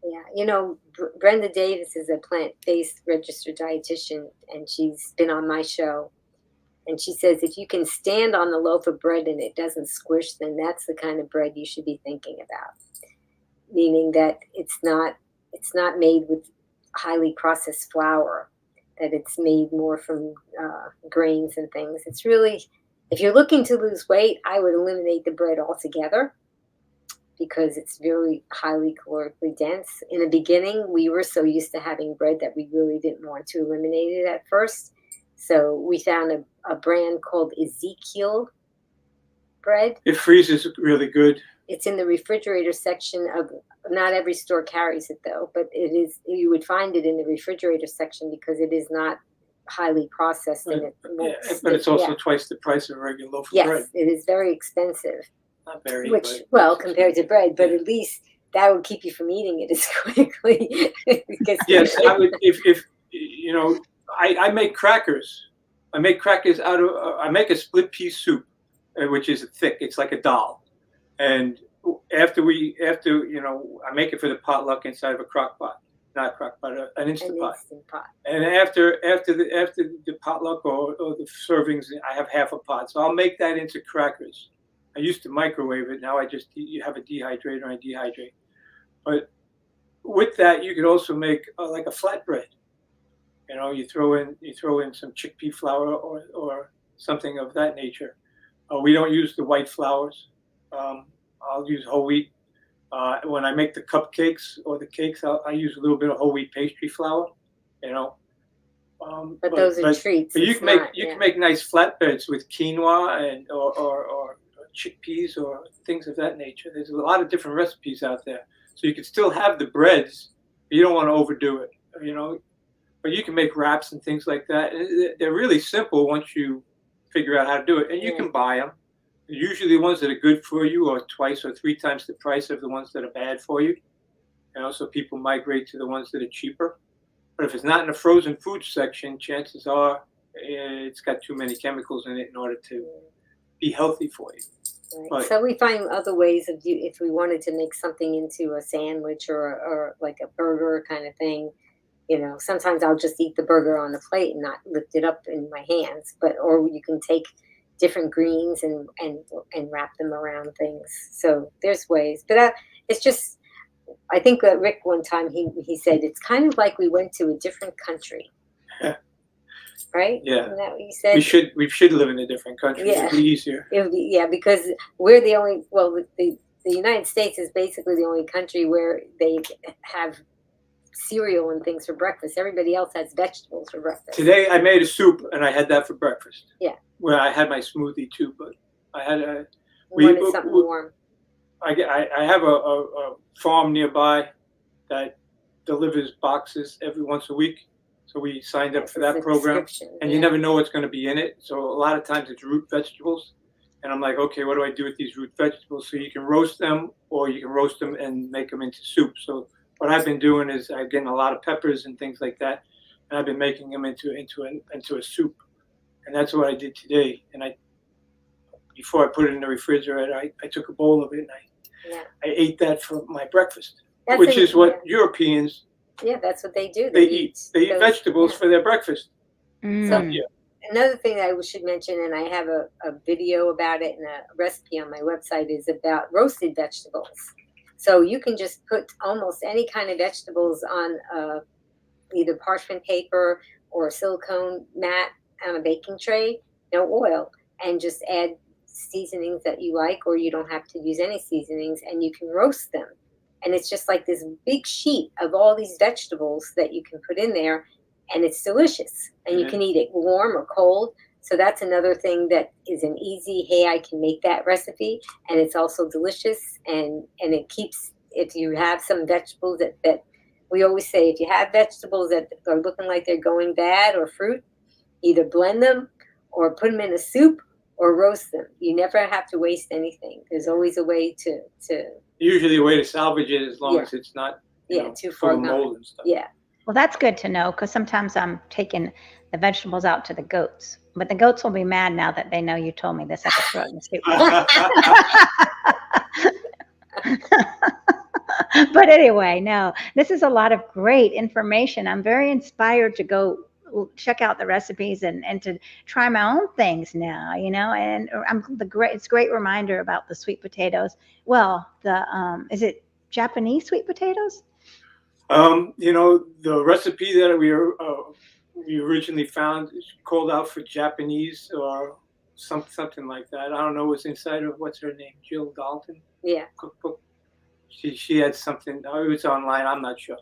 Yeah, you know, Brenda Davis is a plant-based registered dietitian, and she's been on my show. And she says if you can stand on the loaf of bread and it doesn't squish, then that's the kind of bread you should be thinking about. Meaning that it's not made with highly processed flour, that it's made more from grains and things. It's really, if you're looking to lose weight, I would eliminate the bread altogether, because it's very highly calorically dense. In the beginning, we were so used to having bread that we really didn't want to eliminate it at first. So we found a brand called Ezekiel bread. It freezes really good. It's in the refrigerator section of, not every store carries it though, but it is, you would find it in the refrigerator section because it is not highly processed. Right. And it won't But it's also yeah. twice the price of a regular loaf of Yes, bread. it is very expensive. Not very, Well, compared to bread, but at least that would keep you from eating it as quickly. Yes, I would. If you know, I make crackers. I make crackers out of. I make a split pea soup, which is thick. It's like a dal. And after you know, I make it for the potluck inside of a crock pot, not a crock pot, an instant pot. And after the potluck or the servings, I have half a pot. So I'll make that into crackers. I used to microwave it. Now you have a dehydrator and I dehydrate. But with that, you could also make like a flatbread. You know, you throw in some chickpea flour or something of that nature. We don't use the white flours. I'll use whole wheat. When I make the cupcakes or the cakes, I use a little bit of whole wheat pastry flour. You know. But those are treats. But you can make nice flatbreads with quinoa and or chickpeas or things of that nature. There's a lot of different recipes out there, so you can still have the breads, but you don't want to overdo it, you know. But you can make wraps and things like that. They're really simple once you figure out how to do it, and you can buy them. Usually, the ones that are good for you are 2 or 3 times the price of the ones that are bad for you. You know, so people migrate to the ones that are cheaper. But if it's not in the frozen food section, chances are it's got too many chemicals in it in order to be healthy for you. Right. So we find other ways of if we wanted to make something into a sandwich or like a burger kind of thing. You know, sometimes I'll just eat the burger on the plate and not lift it up in my hands. Or you can take different greens and wrap them around things. So there's ways, but it's just, I think that Rick one time he said it's kind of like we went to a different country, right? Yeah. Isn't that what you said? We should live in a different country. Yeah. It'd be easier. It would be, yeah, because we're the only, well, the United States is basically the only country where they have cereal and things for breakfast. Everybody else has vegetables for breakfast. Today I made a soup and I had that for breakfast. Yeah. Well, I had my smoothie too, but I had Wanted something warm. I have a farm nearby that delivers boxes every once a week. So we signed up for that program, and you never know what's going to be in it. So a lot of times it's root vegetables, and I'm like, okay, what do I do with these root vegetables? So you can roast them, or you can roast them and make them into soup. So what I've been doing is I'm getting a lot of peppers and things like that, and I've been making them into a soup, and that's what I did today. And before I put it in the refrigerator, I took a bowl of it and I ate that for my breakfast, which is what Europeans. Yeah, that's what they do. They eat vegetables for their breakfast. Mm. So, another thing that I should mention, and I have a video about it and a recipe on my website, is about roasted vegetables. So you can just put almost any kind of vegetables on either parchment paper or a silicone mat on a baking tray, no oil, and just add seasonings that you like, or you don't have to use any seasonings, and you can roast them. And it's just like this big sheet of all these vegetables that you can put in there, and it's delicious. And you can eat it warm or cold. So that's another thing that is an easy, hey, I can make that recipe, and it's also delicious, and it keeps, if you have some vegetables that we always say, if you have vegetables that are looking like they're going bad, or fruit, either blend them or put them in a soup or roast them. You never have to waste anything. There's always a way to usually a way to salvage it, as long as it's not too far mold and stuff. Yeah. Well, that's good to know, because sometimes I'm taking the vegetables out to the goats, but the goats will be mad now that they know you told me this. I could throw it in the soup. But anyway, no, this is a lot of great information. I'm very inspired to go check out the recipes and to try my own things now, and it's a great reminder about the sweet potatoes. Well, is it Japanese sweet potatoes? The recipe that we originally found is called out for Japanese or something like that. I don't know what's inside of, what's her name, Jill Dalton? Yeah. Cookbook. She had something. It was online. I'm not sure.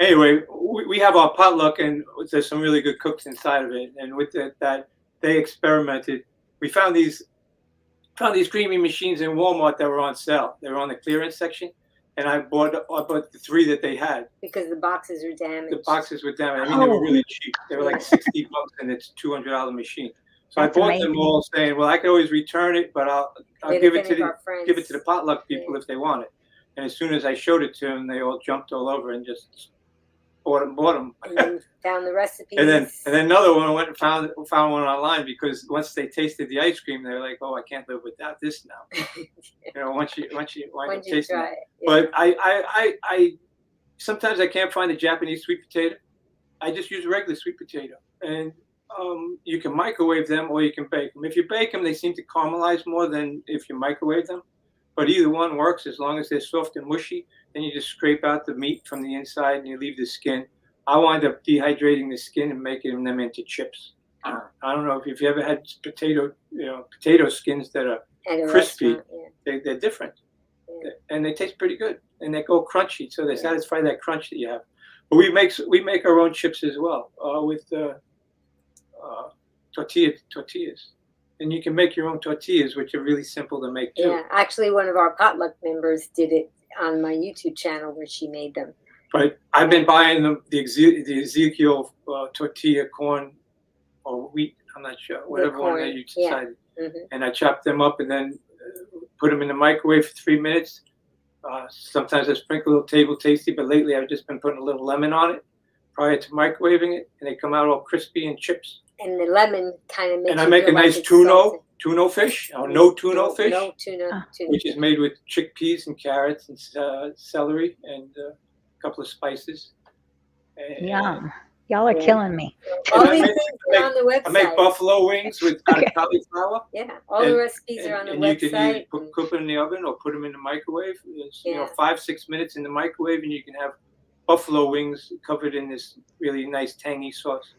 Anyway, we have our potluck, and there's some really good cooks inside of it. And with that, they experimented. We found these creamy machines in Walmart that were on sale. They were on the clearance section, and I bought the 3 that they had. Because the boxes were damaged. The boxes were damaged. I mean, they were really cheap. They were like $60, and it's $200 machine. So that's I bought amazing. Them all, saying, well, I could always return it, but I'll give it to the potluck people if they want it. And as soon as I showed it to them, they all jumped all over and just bought them. And then found the recipes. And then another one, I went and found one online, because once they tasted the ice cream, they were like, "Oh, I can't live without this now." Once you taste it. Yeah. But I sometimes I can't find a Japanese sweet potato. I just use a regular sweet potato, and you can microwave them or you can bake them. If you bake them, they seem to caramelize more than if you microwave them. But either one works as long as they're soft and mushy. Then you just scrape out the meat from the inside and you leave the skin. I wind up dehydrating the skin and making them into chips. I don't know if you ever had potato skins that are crispy. They're different, and they taste pretty good, and they go crunchy, so they satisfy that crunch that you have. But we make our own chips as well with tortillas. And you can make your own tortillas, which are really simple to make too. Yeah, actually, one of our potluck members did it on my YouTube channel where she made them. But I've been buying the Ezekiel tortilla, corn or wheat. I'm not sure, whatever one that you decided. Yeah. Mm-hmm. And I chopped them up and then put them in the microwave for 3 minutes. Sometimes I sprinkle a little table tasty, but lately I've just been putting a little lemon on it prior to microwaving it, and they come out all crispy and chips. And the lemon kind of makes. And I make a nice tuna fish, or no tuna fish, tuna, which is made with chickpeas and carrots and celery and a couple of spices. Yum. Y'all are Yeah. killing me. All I these make, things are on the I make website. buffalo wings with Okay. cauliflower. Yeah, all the recipes are on the And you can either website. cook them in the oven or put them in the microwave. It's, Yeah. 5-6 minutes in the microwave, and you can have buffalo wings covered in this really nice tangy sauce.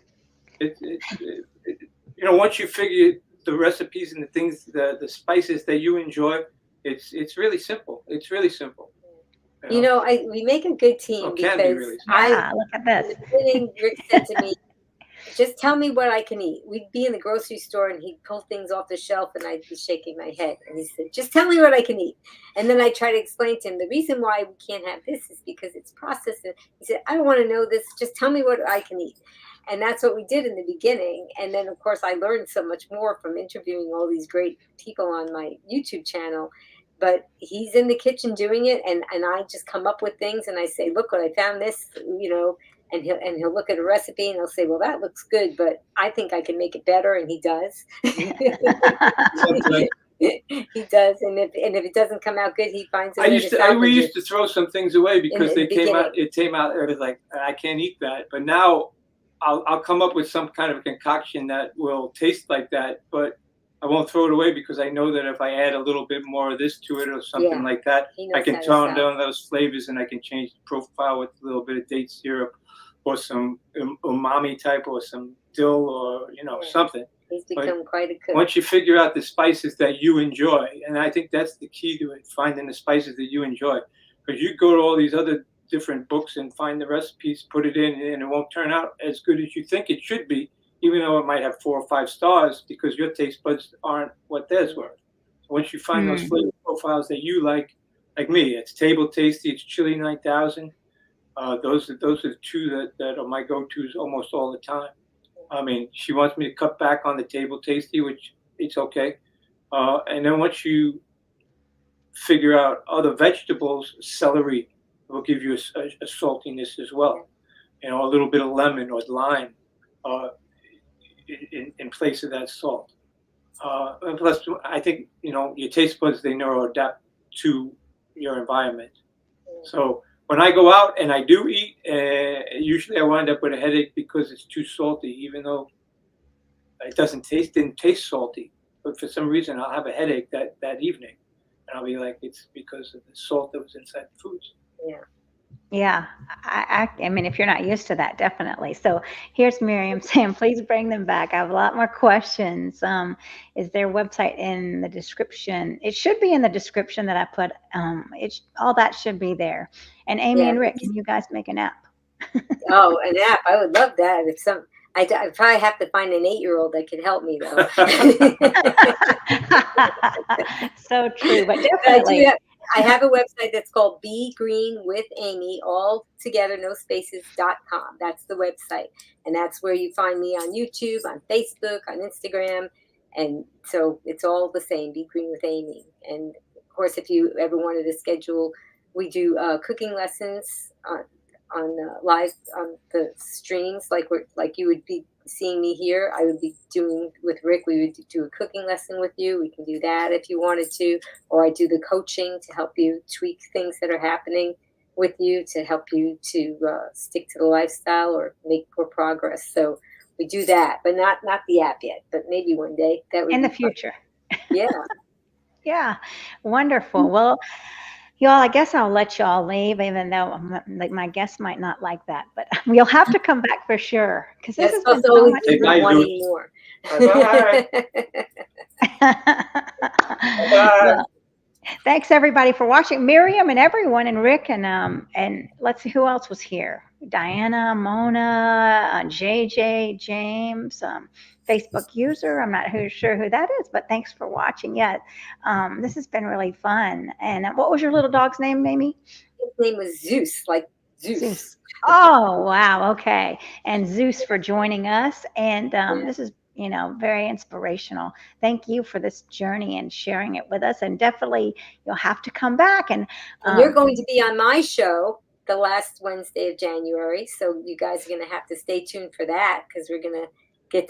Once you figure the recipes and the things, the spices that you enjoy, it's really simple. It's really simple. We make a good team It can be because really simple. Yeah, look at in this. the beginning, Rick said to me, just tell me what I can eat. We'd be in the grocery store and he'd pull things off the shelf and I'd be shaking my head. And he said, just tell me what I can eat. And then I try to explain to him the reason why we can't have this is because it's processed. And he said, I don't want to know this. Just tell me what I can eat. And that's what we did in the beginning. And then, of course, I learned so much more from interviewing all these great people on my YouTube channel. But he's in the kitchen doing it. And I just come up with things and I say, look what I found this, and he'll look at a recipe and he'll say, well, that looks good, but I think I can make it better. And he does. He does. And if it doesn't come out good, he finds a way to salvage we it. used to throw some things away because the it came out, it was like, I can't eat that. But now I'll come up with some kind of a concoction that will taste like that, but I won't throw it away because I know that if I add a little bit more of this to it or something like that, I can tone down those flavors and I can change the profile with a little bit of date syrup or some umami type or some dill or, something. He's become quite a cook. Once you figure out the spices that you enjoy, and I think that's the key to it, finding the spices that you enjoy. Because you go to all these other different books and find the recipes, put it in, and it won't turn out as good as you think it should be, even though it might have 4 or 5 stars because your taste buds aren't what theirs were. So once you find those flavor profiles that you like me, it's Table Tasty, it's Chili 9000. Those are the two that are my go-tos almost all the time. I mean, she wants me to cut back on the Table Tasty, which it's okay. And then once you figure out other vegetables, celery will give you a saltiness as well. A little bit of lemon or lime in place of that salt. And plus, I think, your taste buds, they neuroadapt to your environment. So when I go out and I do eat, usually I wind up with a headache because it's too salty, even though it didn't taste salty. But for some reason, I'll have a headache that evening. And I'll be like, it's because of the salt that was inside the foods. Yeah. Yeah, I mean, if you're not used to that, definitely. So here's Miriam saying, please bring them back. I have a lot more questions. Is their website in the description? It should be in the description that I put. All that should be there. And Amy and Rick, can you guys make an app? Oh, an app. I would love that. I probably have to find an 8-year-old that could help me, though. So true, but definitely. I have a website that's called Be Green with Amy, all together, no spaces.com. That's the website. And that's where you find me on YouTube, on Facebook, on Instagram. And so it's all the same, Be Green with Amy. And of course, if you ever wanted to schedule, we do cooking lessons on live on the streams, like you would be seeing me here. I would be doing with Rick. We would do a cooking lesson with you. We can do that if you wanted to, or I do the coaching to help you tweak things that are happening with you to help you to stick to the lifestyle or make more progress. So we do that, but not the app yet. But maybe one day that would in be the future. Yeah. Yeah, wonderful. Well, y'all, I guess I'll let y'all leave, even though my guests might not like that. But you'll have to come back for sure because this has been so much fun. Well, thanks everybody for watching. Miriam and everyone, and Rick, and let's see who else was here. Diana, Mona, JJ, James, Facebook user. I'm not sure who that is, but thanks for watching. Yeah, this has been really fun. And what was your little dog's name, Amy? His name was Zeus, like Zeus. Oh, wow. Okay. And Zeus for joining us. And this is, very inspirational. Thank you for this journey and sharing it with us. And definitely you'll have to come back. And you're going to be on my show the last Wednesday of January. So you guys are going to have to stay tuned for that because we're going to get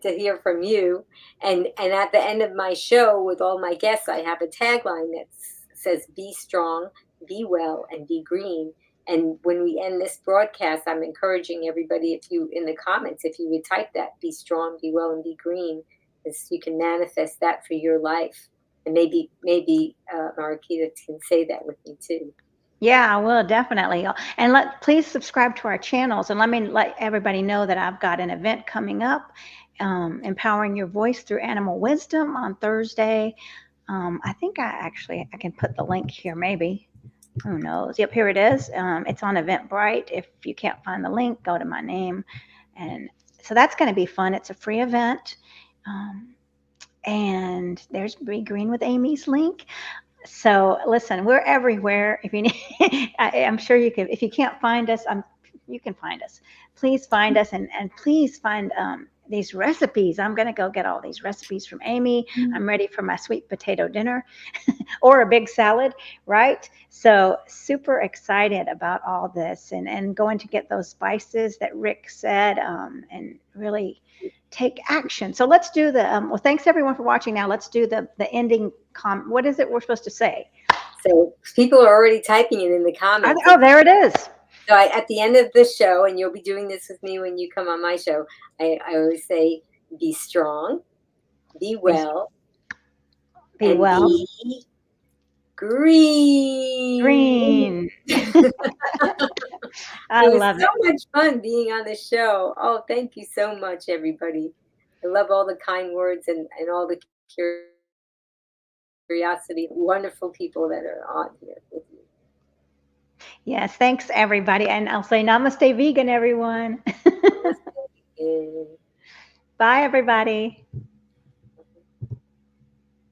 to hear from you. And at the end of my show with all my guests, I have a tagline that says, be strong, be well, and be green. And when we end this broadcast, I'm encouraging everybody, if you, in the comments, if you would type that, be strong, be well, and be green, because you can manifest that for your life. And maybe Mariquita can say that with me too. Yeah, I will definitely. And please subscribe to our channels, and let me let everybody know that I've got an event coming up, empowering your voice through animal wisdom on Thursday. I think I can put the link here, maybe. Who knows? Yep, here it is. It's on Eventbrite. If you can't find the link, go to my name. And so that's going to be fun. It's a free event. And there's Be Green with Amy's link. So listen, we're everywhere. If you need, I'm sure you can. If you can't find us, you can find us. Please find us, and please find these recipes. I'm going to go get all these recipes from Amy. I'm ready for my sweet potato dinner or a big salad, right? So super excited about all this, and going to get those spices that Rick said, and really take action. So let's do the well, thanks everyone for watching. Now let's do the ending what is it we're supposed to say? So people are already typing it in the comments. Oh, there it is. So at the end of the show, and you'll be doing this with me when you come on my show, I always say, be strong, be well, be well, be green. I love it. So much fun being on the show. Oh, thank you so much, everybody. I love all the kind words and all the curiosity, wonderful people that are on here with you. Yes, thanks everybody. And I'll say namaste vegan, everyone. Namaste. Bye, everybody.